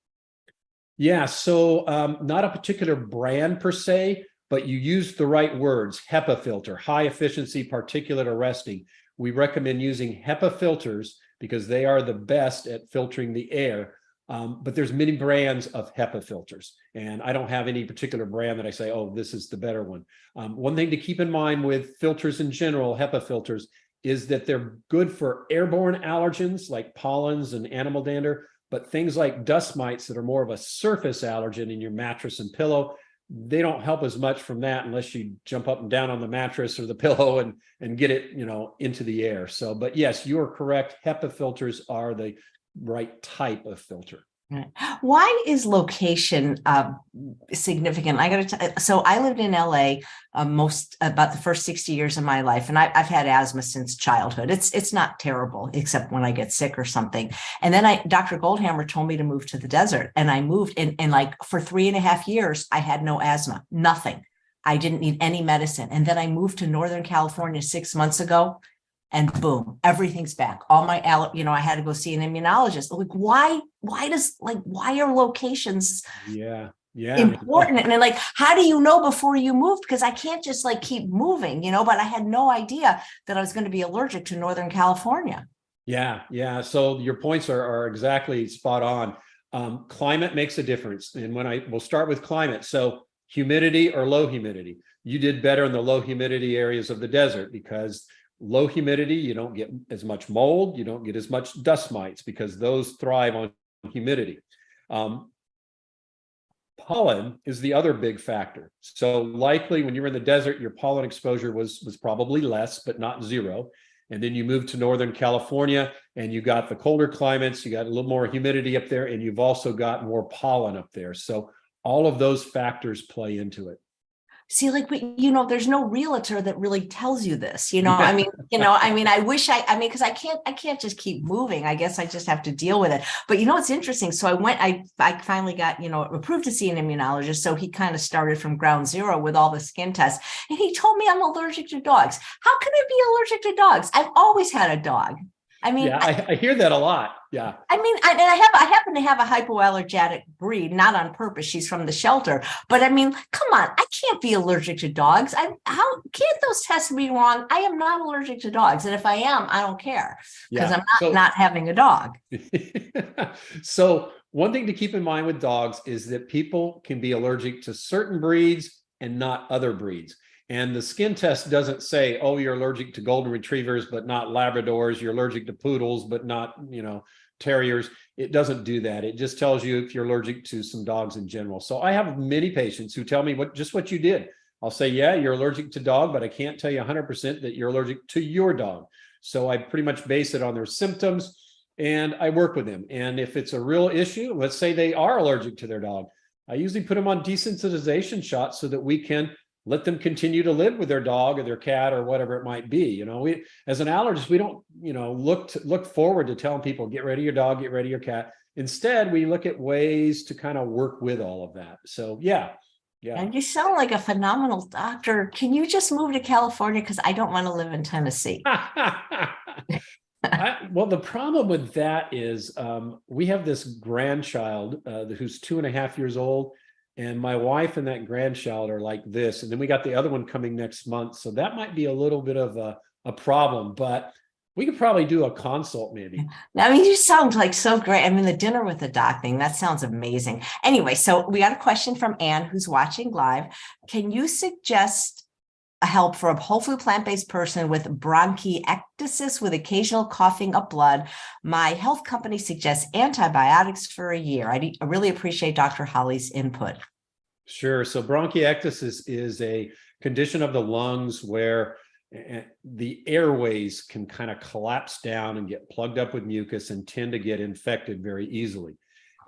Speaker 2: Yeah, so not a particular brand per se, but you use the right words. HEPA filter, high efficiency particulate arresting. We recommend using HEPA filters because they are the best at filtering the air. But there's many brands of HEPA filters, and I don't have any particular brand that I say, oh, this is the better one. One thing to keep in mind with filters in general, HEPA filters, is that they're good for airborne allergens like pollens and animal dander, but things like dust mites that are more of a surface allergen in your mattress and pillow, they don't help as much from that unless you jump up and down on the mattress or the pillow and get it, into the air. So, but yes, you are correct. HEPA filters are the right type of filter.
Speaker 1: Why is location significant? So I lived in LA about the first 60 years of my life, and I've had asthma since childhood. It's not terrible, except when I get sick or something. And then Dr. Goldhammer told me to move to the desert, and I moved, and like for 3.5 years, I had no asthma, nothing. I didn't need any medicine. And then I moved to Northern California 6 months ago. And boom, everything's back. All my, I had to go see an immunologist. Like, why are locations important? And then how do you know before you moved? Because I can't just keep moving, but I had no idea that I was going to be allergic to Northern California.
Speaker 2: Yeah. So your points are exactly spot on. Climate makes a difference. And we'll start with climate. So humidity or low humidity. You did better in the low humidity areas of the desert, because low humidity, you don't get as much mold, you don't get as much dust mites, because those thrive on humidity. Pollen is the other big factor. So likely when you're in the desert, your pollen exposure was probably less, but not zero. And then you move to Northern California and you got the colder climates, you got a little more humidity up there, and you've also got more pollen up there. So all of those factors play into it.
Speaker 1: See, there's no realtor that really tells you this, I wish because I can't just keep moving. I guess I just have to deal with it. But it's interesting. So I finally got, approved to see an immunologist. So he kind of started from ground zero with all the skin tests. And he told me I'm allergic to dogs. How can I be allergic to dogs? I've always had a dog.
Speaker 2: I hear that a lot. Yeah.
Speaker 1: I happen to have a hypoallergenic breed, not on purpose. She's from the shelter. But come on, I can't be allergic to dogs. How can't those tests be wrong? I am not allergic to dogs. And if I am, I don't care, because I'm not having a dog.
Speaker 2: So one thing to keep in mind with dogs is that people can be allergic to certain breeds and not other breeds. And the skin test doesn't say, oh, you're allergic to golden retrievers, but not Labradors. You're allergic to poodles, but not, terriers. It doesn't do that. It just tells you if you're allergic to some dogs in general. So I have many patients who tell me just what you did. I'll say, yeah, you're allergic to dog, but I can't tell you 100% that you're allergic to your dog. So I pretty much base it on their symptoms, and I work with them. And if it's a real issue, let's say they are allergic to their dog, I usually put them on desensitization shots so that we can let them continue to live with their dog or their cat or whatever it might be. We, as an allergist, we don't, look forward to telling people, get rid of your dog, get rid of your cat. Instead, we look at ways to kind of work with all of that. So, yeah.
Speaker 1: And you sound like a phenomenal doctor. Can you just move to California? Because I don't want to live in Tennessee.
Speaker 2: Well, the problem with that is we have this grandchild who's 2.5 years old. And my wife and that grandchild are like this. And then we got the other one coming next month. So that might be a little bit of a problem, but we could probably do a consult maybe.
Speaker 1: You sound like so great. The dinner with the doc thing, that sounds amazing. Anyway, so we got a question from Anne who's watching live. Can you suggest help for a whole food plant-based person with bronchiectasis with occasional coughing up blood. My health company suggests antibiotics for a year. I really appreciate Dr. Hollie's input.
Speaker 2: Sure. So bronchiectasis is a condition of the lungs where the airways can kind of collapse down and get plugged up with mucus and tend to get infected very easily.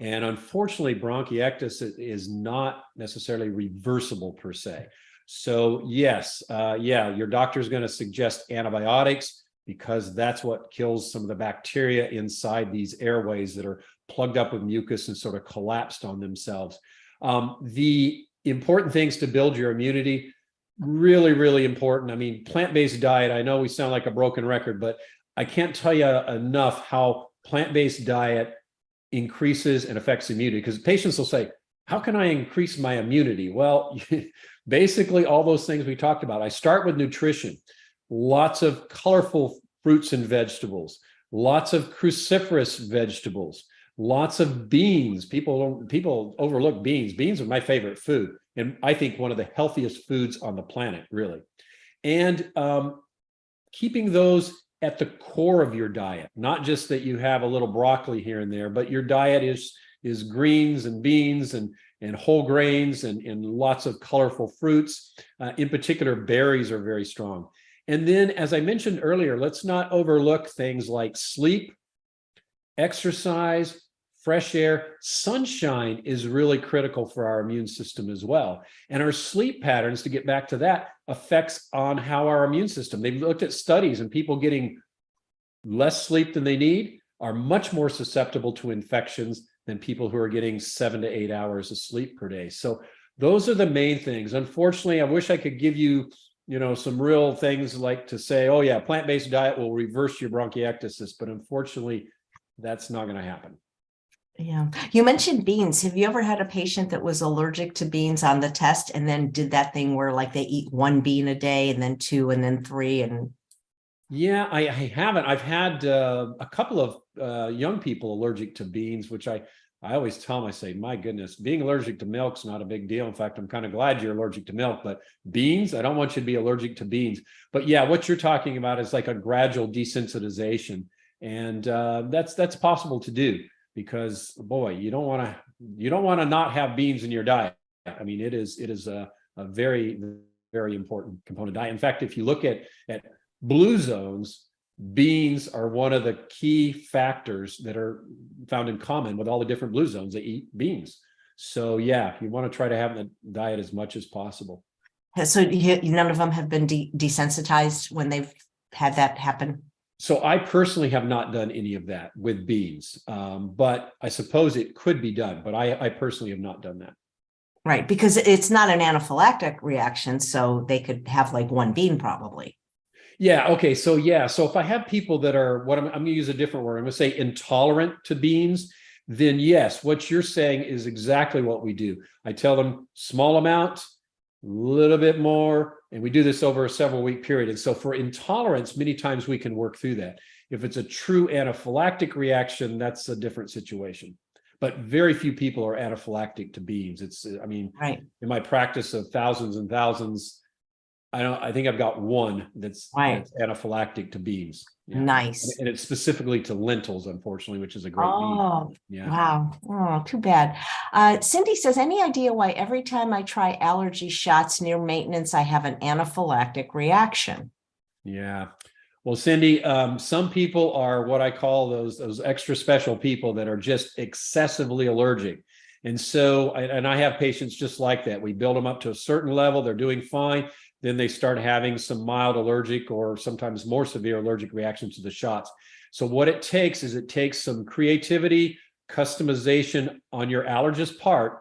Speaker 2: And unfortunately, bronchiectasis is not necessarily reversible per se. So yes, your doctor is going to suggest antibiotics because that's what kills some of the bacteria inside these airways that are plugged up with mucus and sort of collapsed on themselves. The important things to build your immunity, really, really important. I mean, plant-based diet, I know we sound like a broken record, but I can't tell you enough how plant-based diet increases and affects immunity, because patients will say, how can I increase my immunity? Well, basically all those things we talked about. I start with nutrition, lots of colorful fruits and vegetables, lots of cruciferous vegetables, lots of beans. People overlook beans. Beans are my favorite food, and I think one of the healthiest foods on the planet, really. And keeping those at the core of your diet, not just that you have a little broccoli here and there, but your diet is greens and beans and whole grains and lots of colorful fruits. In particular, berries are very strong. And then, as I mentioned earlier, let's not overlook things like sleep, exercise, fresh air. Sunshine is really critical for our immune system as well. And our sleep patterns, to get back to that, affects on how our immune system. They've looked at studies, and people getting less sleep than they need are much more susceptible to infections than people who are getting 7 to 8 hours of sleep per day. So those are the main things. Unfortunately, I wish I could give you, some real things like to say, oh yeah, plant-based diet will reverse your bronchiectasis, but unfortunately, that's not going to happen.
Speaker 1: Yeah. You mentioned beans. Have you ever had a patient that was allergic to beans on the test and then did that thing where like they eat 1 bean a day and then 2 and then 3? And
Speaker 2: yeah, I haven't. I've had a couple of young people allergic to beans, which I always tell them, I say, my goodness, being allergic to milk's not a big deal. In fact, I'm kind of glad you're allergic to milk, but beans, I don't want you to be allergic to beans. But yeah, what you're talking about is like a gradual desensitization. And that's possible to do, because boy, you don't want to not have beans in your diet. I mean, it is a very, very important component of diet. In fact, if you look at blue zones, beans are one of the key factors that are found in common with all the different blue zones that eat beans. So yeah, you want to try to have the diet as much as possible.
Speaker 1: so none of them have been desensitized when they've had that happen?
Speaker 2: So I personally have not done any of that with beans, but I suppose it could be done, but I personally have not done that.
Speaker 1: Right, because it's not an anaphylactic reaction, so they could have like 1 bean probably.
Speaker 2: Yeah. Okay. So yeah. So if I have people that are I'm going to use a different word. I'm going to say intolerant to beans. Then yes, what you're saying is exactly what we do. I tell them small amount, a little bit more, and we do this over a several week period. And so for intolerance, many times we can work through that. If it's a true anaphylactic reaction, that's a different situation. But very few people are anaphylactic to beans.
Speaker 1: Right.
Speaker 2: In my practice of thousands and thousands, I think I've got one that's anaphylactic to beans. Yeah.
Speaker 1: Nice.
Speaker 2: And it's specifically to lentils, unfortunately, which is a great bean. Yeah.
Speaker 1: Wow. Oh, too bad. Cindy says, any idea why every time I try allergy shots near maintenance, I have an anaphylactic reaction?
Speaker 2: Yeah. Well, Cindy, some people are what I call those extra special people that are just excessively allergic. And so, and I have patients just like that. We build them up to a certain level. They're doing fine. Then they start having some mild allergic or sometimes more severe allergic reactions to the shots. So what it takes is some creativity, customization on your allergist's part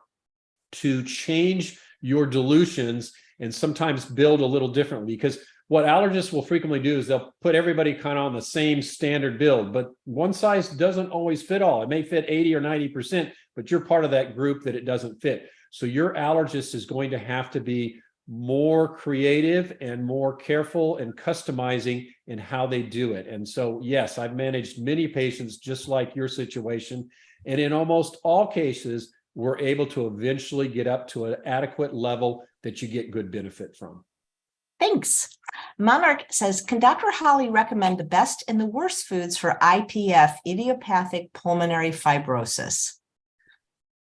Speaker 2: to change your dilutions and sometimes build a little differently. Because what allergists will frequently do is they'll put everybody kind of on the same standard build, but one size doesn't always fit all. It may fit 80 or 90%, but you're part of that group that it doesn't fit. So your allergist is going to have to be more creative and more careful and customizing in how they do it. And so, yes, I've managed many patients just like your situation. And in almost all cases, we're able to eventually get up to an adequate level that you get good benefit from.
Speaker 1: Thanks. Monarch says, can Dr. Hollie recommend the best and the worst foods for IPF, idiopathic pulmonary fibrosis?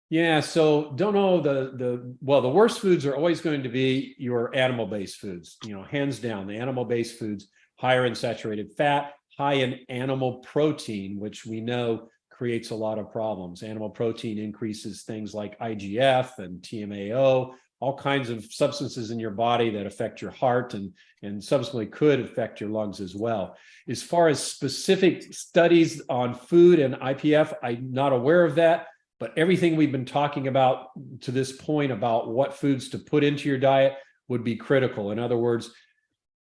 Speaker 2: Yeah, so don't know the worst foods are always going to be your animal-based foods, hands down, the animal-based foods, higher in saturated fat, high in animal protein, which we know creates a lot of problems. Animal protein increases things like IGF and TMAO, all kinds of substances in your body that affect your heart and subsequently could affect your lungs as well. As far as specific studies on food and IPF, I'm not aware of that. But everything we've been talking about to this point about what foods to put into your diet would be critical. In other words,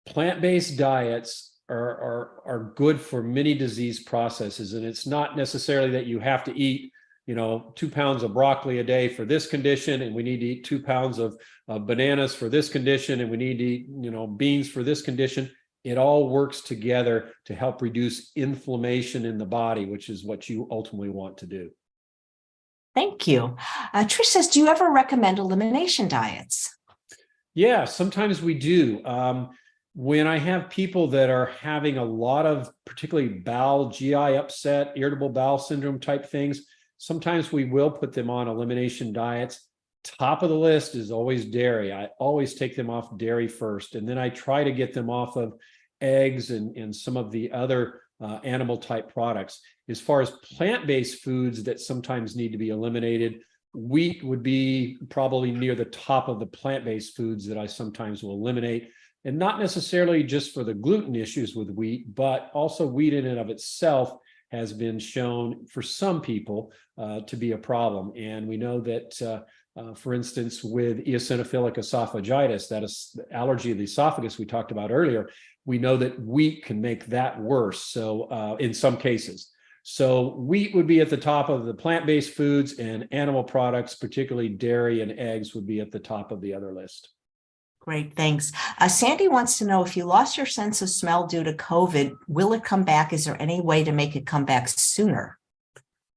Speaker 2: plant-based diets are good for many disease processes. And it's not necessarily that you have to eat, 2 pounds of broccoli a day for this condition, and we need to eat 2 pounds of bananas for this condition, and we need to eat, beans for this condition. It all works together to help reduce inflammation in the body, which is what you ultimately want to do.
Speaker 1: Thank you. Trish says, do you ever recommend elimination diets?
Speaker 2: Yeah, sometimes we do. When I have people that are having a lot of particularly bowel, GI upset, irritable bowel syndrome type things, sometimes we will put them on elimination diets. Top of the list is always dairy. I always take them off dairy first, and then I try to get them off of eggs and some of the other animal type products. As far as plant-based foods that sometimes need to be eliminated, wheat would be probably near the top of the plant-based foods that I sometimes will eliminate. And not necessarily just for the gluten issues with wheat, but also wheat in and of itself has been shown for some people to be a problem. And we know that, for instance, with eosinophilic esophagitis, that is the allergy of the esophagus we talked about earlier, we know that wheat can make that worse. So in some cases. So wheat would be at the top of the plant-based foods, and animal products, particularly dairy and eggs, would be at the top of the other list.
Speaker 1: Great, thanks. Sandy wants to know, if you lost your sense of smell due to COVID, will it come back? Is there any way to make it come back sooner?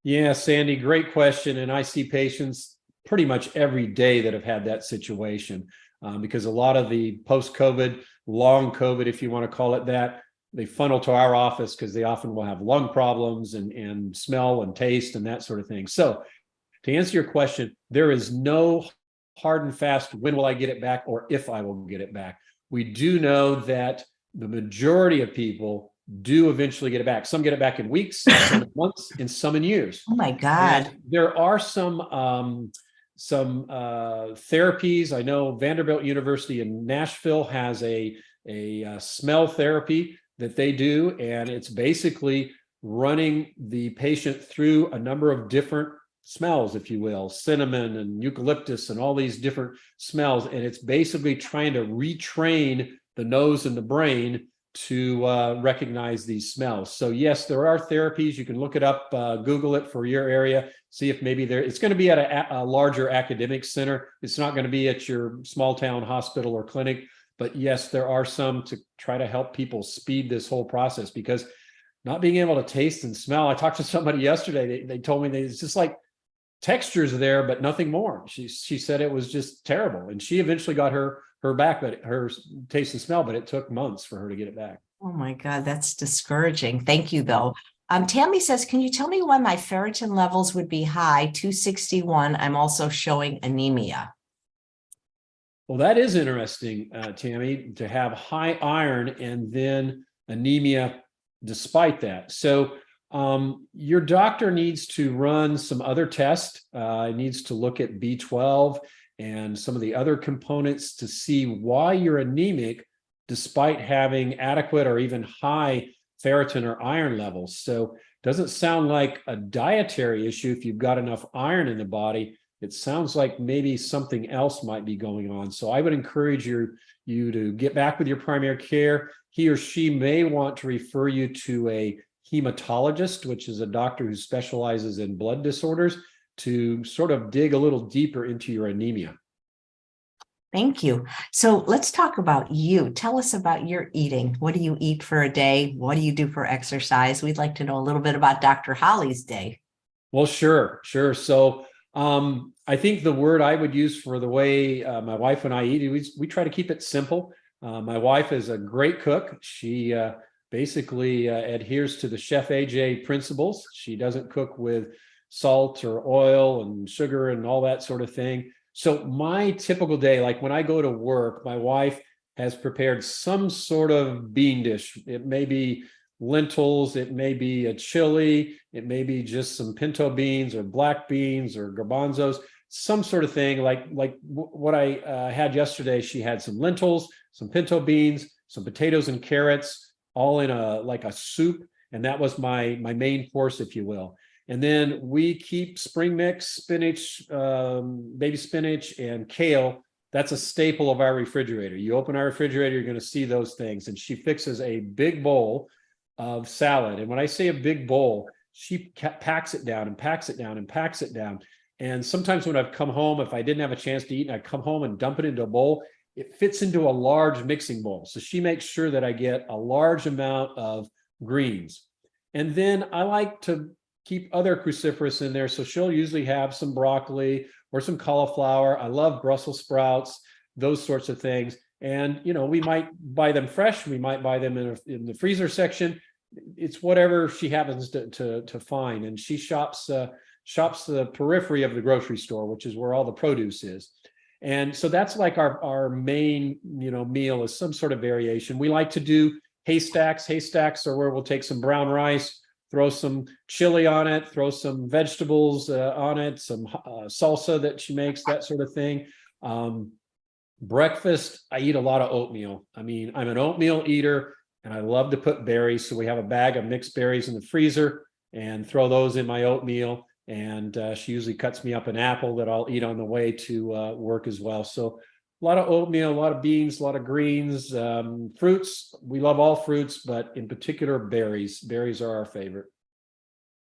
Speaker 2: Yeah, Sandy, great question. And I see patients pretty much every day that have had that situation because a lot of the post-COVID, long COVID, if you want to call it that, they funnel to our office because they often will have lung problems and smell and taste and that sort of thing. So to answer your question, there is no hard and fast when will I get it back or if I will get it back. We do know that the majority of people do eventually get it back. Some get it back in weeks, some in months, and some in years.
Speaker 1: Oh my God.
Speaker 2: And there are some therapies. I know Vanderbilt University in Nashville has a smell therapy that they do, and it's basically running the patient through a number of different smells, if you will, cinnamon and eucalyptus and all these different smells. And it's basically trying to retrain the nose and the brain to recognize these smells. So yes, there are therapies. You can look it up, Google it for your area, see if maybe it's going to be at a larger academic center. It's not going to be at your small town hospital or clinic. But yes, there are some to try to help people speed this whole process, because not being able to taste and smell. I talked to somebody yesterday. They told me it's just like textures there, but nothing more. She said it was just terrible. And she eventually got her back, but her taste and smell, but it took months for her to get it back.
Speaker 1: Oh my God, that's discouraging. Thank you, though. Tammy says, can you tell me why my ferritin levels would be high, 261? I'm also showing anemia.
Speaker 2: Well, that is interesting, Tammy, to have high iron and then anemia despite that. So your doctor needs to run some other tests. Needs to look at B12 and some of the other components to see why you're anemic despite having adequate or even high ferritin or iron levels. So it doesn't sound like a dietary issue if you've got enough iron in the body. It sounds like maybe something else might be going on. So I would encourage you to get back with your primary care. He or she may want to refer you to a hematologist, which is a doctor who specializes in blood disorders, to sort of dig a little deeper into your anemia.
Speaker 1: Thank you. So let's talk about you. Tell us about your eating. What do you eat for a day? What do you do for exercise? We'd like to know a little bit about Dr. Hollie's day.
Speaker 2: Well, sure. So I think the word I would use for the way my wife and I eat, we try to keep it simple. My wife is a great cook. She basically adheres to the Chef AJ principles. She doesn't cook with salt or oil and sugar and all that sort of thing. So my typical day, like when I go to work, my wife has prepared some sort of bean dish. It may be lentils, it may be a chili, it may be just some pinto beans or black beans or garbanzos, some sort of thing like what I had yesterday. She had some lentils, some pinto beans, some potatoes and carrots, all in a soup, and that was my main course, if you will. And then we keep spring mix, spinach, baby spinach, and kale. That's a staple of our refrigerator. You open our refrigerator, you're going to see those things. And she fixes a big bowl of salad. And when I say a big bowl, she packs it down and packs it down and packs it down. And sometimes when I've come home, if I didn't have a chance to eat, and I come home and dump it into a bowl, it fits into a large mixing bowl. So she makes sure that I get a large amount of greens. And then I like to keep other cruciferous in there. So she'll usually have some broccoli or some cauliflower. I love Brussels sprouts, those sorts of things. And, you know, we might buy them fresh. We might buy them in the freezer section. It's whatever she happens to find. And she shops the periphery of the grocery store, which is where all the produce is. And so that's like our main, meal is some sort of variation. We like to do haystacks. Haystacks are where we'll take some brown rice, throw some chili on it, throw some vegetables on it, some salsa that she makes, that sort of thing. Breakfast, I eat a lot of oatmeal. I mean, I'm an oatmeal eater, and I love to put berries. So we have a bag of mixed berries in the freezer and throw those in my oatmeal. And she usually cuts me up an apple that I'll eat on the way to work as well. So a lot of oatmeal, a lot of beans, a lot of greens, fruits. We love all fruits, but in particular, berries. Berries are our favorite.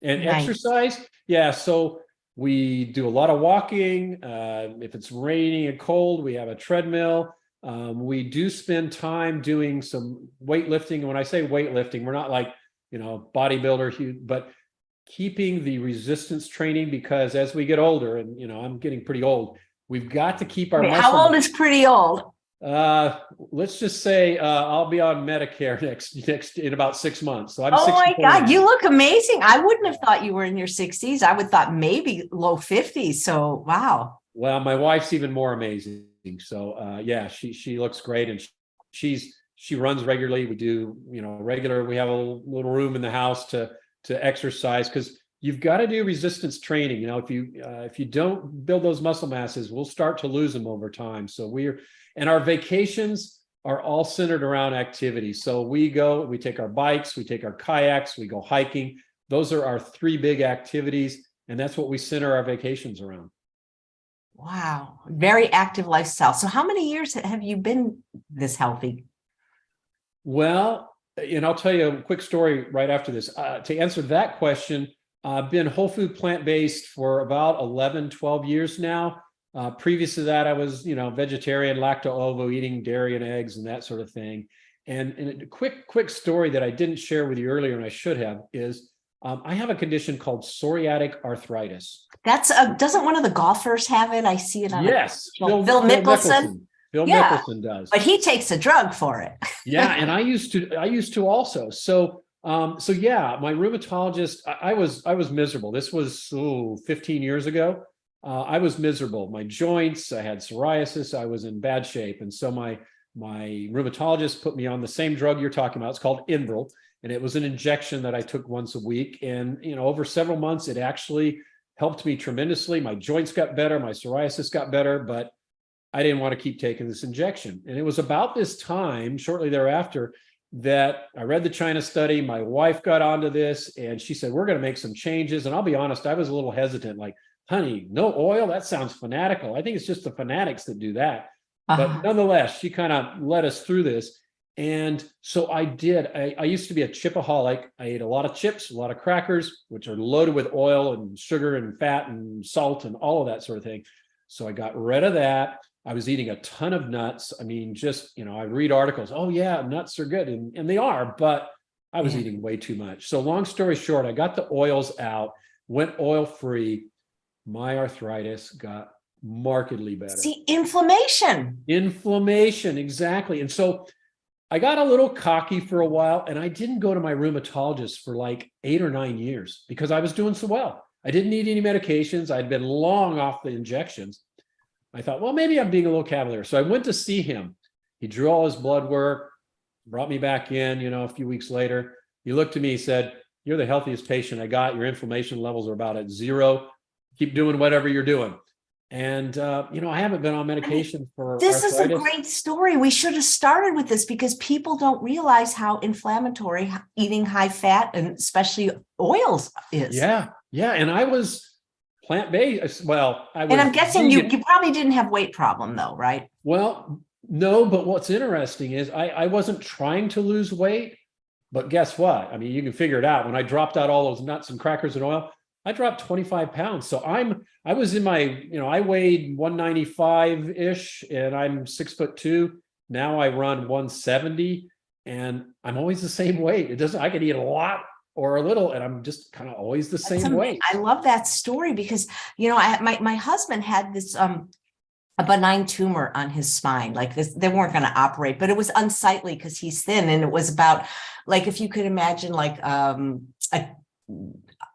Speaker 2: And
Speaker 1: Nice.
Speaker 2: Exercise, yeah. So we do a lot of walking. If it's raining and cold, we have a treadmill. We do spend time doing some weightlifting. And when I say weightlifting, we're not like, bodybuilder, but keeping the resistance training, because as we get older, and I'm getting pretty old, we've got to keep our
Speaker 1: Wait,
Speaker 2: muscle.
Speaker 1: how old is pretty old?
Speaker 2: Let's just say I'll be on Medicare next in about 6 months. So I'm
Speaker 1: Oh my
Speaker 2: 64
Speaker 1: God,
Speaker 2: now.
Speaker 1: you look amazing. I wouldn't have thought you were in your 60s. I would thought maybe low 50s. So wow.
Speaker 2: Well, my wife's even more amazing. So yeah, she looks great, and she runs regularly. We do regular. We have a little room in the house to exercise, because you've got to do resistance training. If you don't build those muscle masses, we'll start to lose them over time. So and our vacations are all centered around activity. So we take our bikes, we take our kayaks, we go hiking. Those are our 3 big activities, and that's what we center our vacations around.
Speaker 1: Wow. Very active lifestyle. So how many years have you been this healthy?
Speaker 2: Well, and I'll tell you a quick story right after this. To answer that question, I've been whole food plant-based for about 11, 12 years now. Previous to that, I was, vegetarian, lacto-ovo, eating dairy and eggs and that sort of thing. And a quick story that I didn't share with you earlier, and I should have, is I have a condition called psoriatic arthritis.
Speaker 1: That's doesn't one of the golfers have it? I see it on
Speaker 2: Yes,
Speaker 1: Phil Mickelson.
Speaker 2: Phil
Speaker 1: Yeah.
Speaker 2: Mickelson does.
Speaker 1: But he takes a drug for it.
Speaker 2: Yeah, and I used to also. So yeah, my rheumatologist, I was miserable. This was 15 years ago. I was miserable. My joints, I had psoriasis, I was in bad shape. And so my rheumatologist put me on the same drug you're talking about. It's called Enbrel, and it was an injection that I took once a week. And over several months, it actually helped me tremendously. My joints got better, my psoriasis got better, but I didn't want to keep taking this injection. And it was about this time, shortly thereafter, that I read the China study. My wife got onto this, and she said, we're going to make some changes. And I'll be honest, I was a little hesitant, like, honey, no oil? That sounds fanatical. I think it's just the fanatics that do that. But nonetheless, she kind of led us through this. And so I did. I used to be a chipaholic. I ate a lot of chips, a lot of crackers, which are loaded with oil and sugar and fat and salt and all of that sort of thing. So I got rid of that. I was eating a ton of nuts. I mean, just, I read articles. Oh yeah, nuts are good. And they are, but I was eating way too much. So long story short, I got the oils out, went oil free. My arthritis got markedly better.
Speaker 1: See, inflammation.
Speaker 2: Inflammation, exactly. And so I got a little cocky for a while, and I didn't go to my rheumatologist for like 8 or 9 years because I was doing so well. I didn't need any medications. I'd been long off the injections. I thought, well, maybe I'm being a little cavalier. So I went to see him. He drew all his blood work, brought me back in, a few weeks later. He looked at me, he said, "You're the healthiest patient I got. Your inflammation levels are about at 0. Keep doing whatever you're doing." And, I haven't been on medication for
Speaker 1: This is a
Speaker 2: arthritis.
Speaker 1: great story. We should have started with this because people don't realize how inflammatory eating high fat and especially oils is.
Speaker 2: Yeah. And I was plant-based. Well, I was.
Speaker 1: And I'm guessing
Speaker 2: vegan.
Speaker 1: you probably didn't have weight problem though, right?
Speaker 2: Well, no, but what's interesting is I wasn't trying to lose weight, but guess what? I mean, you can figure it out. When I dropped out all those nuts and crackers and oil, I dropped 25 pounds. So I was in my, I weighed 195-ish and I'm 6'2". Now I run 170 and I'm always the same weight. I could eat a lot or a little, and I'm just kind of always the same weight.
Speaker 1: I love that story because, my husband had this, a benign tumor on his spine. Like this, they weren't going to operate, but it was unsightly because he's thin. And it was about like, if you could imagine like,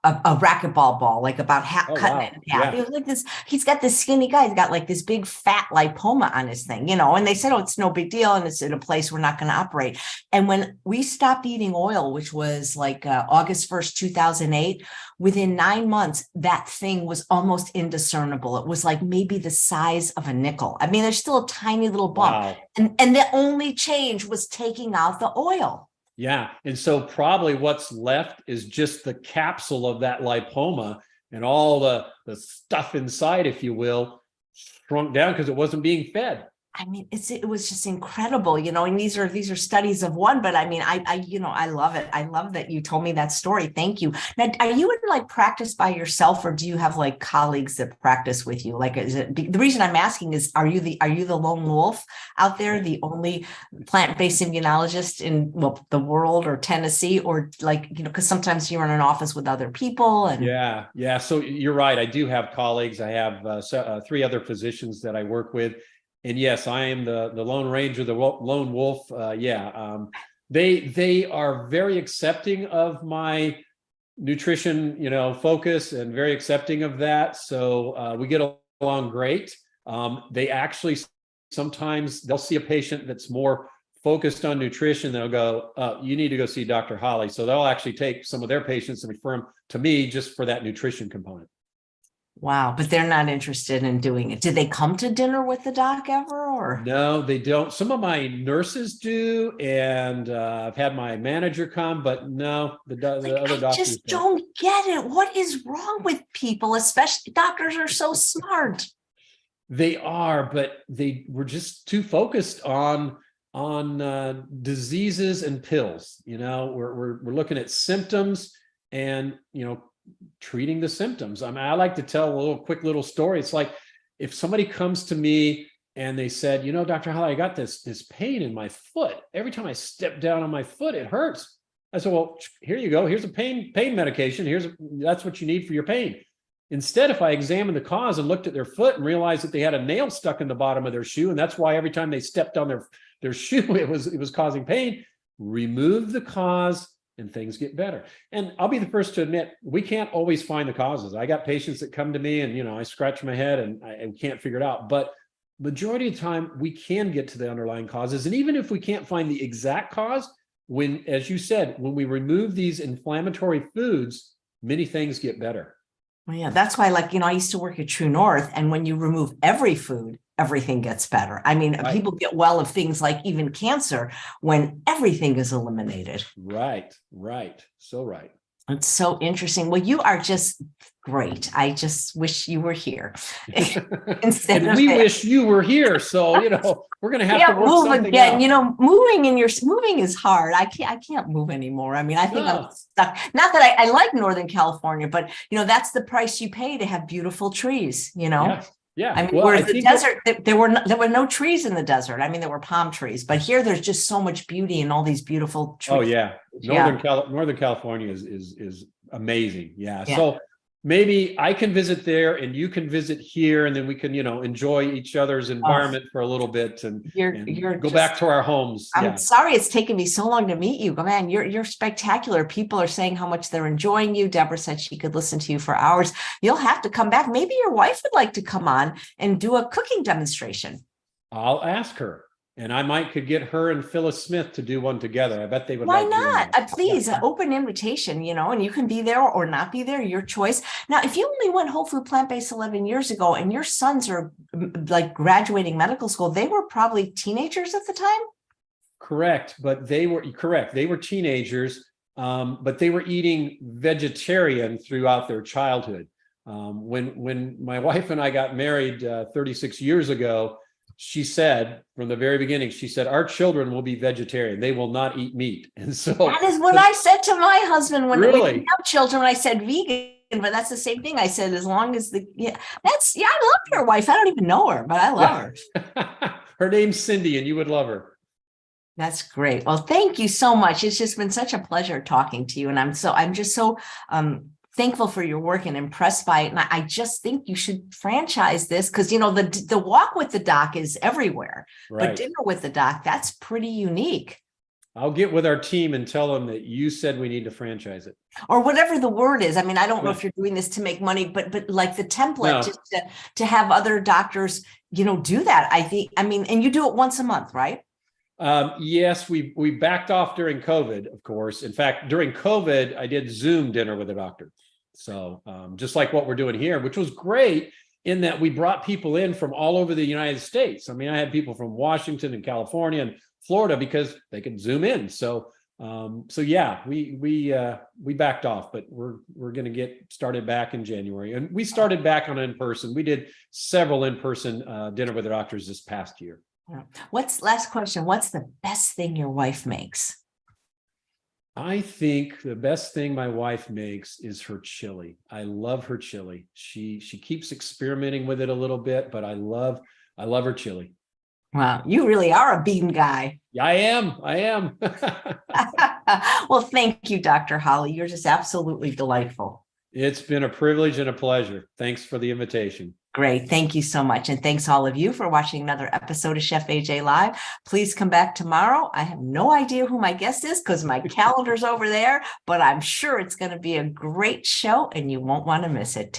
Speaker 1: a racquetball ball, like about cutting it in half.
Speaker 2: Yeah.
Speaker 1: It was like this, he's got this skinny guy, he's got like this big fat lipoma on his thing, and they said, oh, it's no big deal. And it's in a place we're not going to operate. And when we stopped eating oil, which was like August 1st, 2008, within 9 months, that thing was almost indiscernible. It was like maybe the size of a nickel. I mean, there's still a tiny little bump.
Speaker 2: Wow.
Speaker 1: And the only change was taking out the oil.
Speaker 2: Yeah. And so probably what's left is just the capsule of that lipoma, and all the stuff inside, if you will, shrunk down because it wasn't being fed.
Speaker 1: I mean, it was just incredible, and these are studies of one, but I mean, I love it. I love that you told me that story. Thank you. Now, are you in like practice by yourself, or do you have like colleagues that practice with you? Like, the reason I'm asking is, are you the lone wolf out there, the only plant-based immunologist in the world or Tennessee, or like, because sometimes you're in an office with other people and
Speaker 2: Yeah. So you're right. I do have colleagues. I have 3 other physicians that I work with. And yes, I am the Lone Ranger, the lone wolf. They are very accepting of my nutrition, focus, and very accepting of that. So we get along great. They actually, sometimes they'll see a patient that's more focused on nutrition. They'll go, you need to go see Dr. Hollie. So they'll actually take some of their patients and refer them to me just for that nutrition component.
Speaker 1: wow, but they're not interested in doing it. Did they come to dinner with the doc ever, or?
Speaker 2: No, they don't. Some of my nurses do, and I've had my manager come, but no, the other doctors
Speaker 1: I just don't get it. What is wrong with people, especially doctors are so smart.
Speaker 2: They are, but they were just too focused on diseases and pills. We're looking at symptoms and treating the symptoms. I mean, I like to tell a quick little story. It's like if somebody comes to me and they said, Dr. Hollie, I got this pain in my foot. Every time I step down on my foot, it hurts. I said, well, here you go. Here's a pain medication. That's what you need for your pain. Instead, if I examined the cause and looked at their foot and realized that they had a nail stuck in the bottom of their shoe, and that's why every time they stepped on their shoe, it was causing pain, remove the cause, and things get better. And I'll be the first to admit, we can't always find the causes. I got patients that come to me and, I scratch my head and I can't figure it out. But majority of the time, we can get to the underlying causes. And even if we can't find the exact cause, as you said, when we remove these inflammatory foods, many things get better.
Speaker 1: Well, yeah, that's why, I used to work at True North, and when you remove every food, everything gets better. I mean,
Speaker 2: Right.
Speaker 1: People get well of things like even cancer when everything is eliminated.
Speaker 2: Right. So right.
Speaker 1: It's so interesting. Well, you are just great. I just wish you were here. Instead
Speaker 2: And
Speaker 1: of
Speaker 2: we
Speaker 1: that.
Speaker 2: wish you were here. So, we're going to have to work
Speaker 1: move
Speaker 2: something
Speaker 1: again.
Speaker 2: out.
Speaker 1: Moving is hard. I can't move anymore. I mean, I think I'm stuck. Not that I like Northern California, but that's the price you pay to have beautiful trees.
Speaker 2: Yeah.
Speaker 1: I mean, whereas the desert, there were no trees in the desert. I mean, there were palm trees, but here there's just so much beauty and all these beautiful trees.
Speaker 2: Oh yeah, Northern California is amazing. Yeah.
Speaker 1: Yeah.
Speaker 2: So maybe I can visit there and you can visit here, and then we can, enjoy each other's environment for a little bit and
Speaker 1: You're
Speaker 2: go
Speaker 1: just,
Speaker 2: back to our homes.
Speaker 1: I'm
Speaker 2: Yeah.
Speaker 1: sorry it's taken me so long to meet you. Man, you're spectacular. People are saying how much they're enjoying you. Deborah said she could listen to you for hours. You'll have to come back. Maybe your wife would like to come on and do a cooking demonstration.
Speaker 2: I'll ask her, and could get her and Phyllis Smith to do one together. I bet they would.
Speaker 1: Why
Speaker 2: like doing
Speaker 1: not?
Speaker 2: that.
Speaker 1: Please, open invitation, and you can be there or not be there, your choice. Now, if you only went whole food plant-based 11 years ago and your sons are like graduating medical school, they were probably teenagers at the time?
Speaker 2: Correct, but they were correct. They were teenagers, but they were eating vegetarian throughout their childhood. When my wife and I got married 36 years ago, she said from the very beginning, she said, our children will be vegetarian. They will not eat meat. And so
Speaker 1: that is what I said to my husband when we
Speaker 2: really
Speaker 1: have children. I said vegan, but that's the same thing. I said, as long as I love your wife. I don't even know her, but I love her.
Speaker 2: Her name's Cindy, and you would love her.
Speaker 1: That's great. Well, thank you so much. It's just been such a pleasure talking to you. And I'm just so thankful for your work and impressed by it. And I just think you should franchise this because, the walk with the doc is everywhere,
Speaker 2: Right.
Speaker 1: But dinner with the doc, that's pretty unique.
Speaker 2: I'll get with our team and tell them that you said we need to franchise it.
Speaker 1: Or whatever the word is. I mean, I don't know if you're doing this to make money, but like the template just to have other doctors, do that. And you do it once a month, right?
Speaker 2: Yes, we backed off during COVID, of course. In fact, during COVID, I did Zoom dinner with a doctor. So just like what we're doing here, which was great in that we brought people in from all over the United States. I mean, I had people from Washington and California and Florida because they could Zoom in. So yeah, we backed off, but we're going to get started back in January, and we started back on in-person. We did several in-person dinner with the doctors this past year.
Speaker 1: Last question? What's the best thing your wife makes?
Speaker 2: I think the best thing my wife makes is her chili. I love her chili. She keeps experimenting with it a little bit, but I love her chili.
Speaker 1: Wow, you really are a bean guy.
Speaker 2: Yeah, I am.
Speaker 1: Well, thank you, Dr. Hollie. You're just absolutely delightful.
Speaker 2: It's been a privilege and a pleasure. Thanks for the invitation.
Speaker 1: Great. Thank you so much. And thanks all of you for watching another episode of Chef AJ Live. Please come back tomorrow. I have no idea who my guest is because my calendar's over there, but I'm sure it's going to be a great show and you won't want to miss it. Take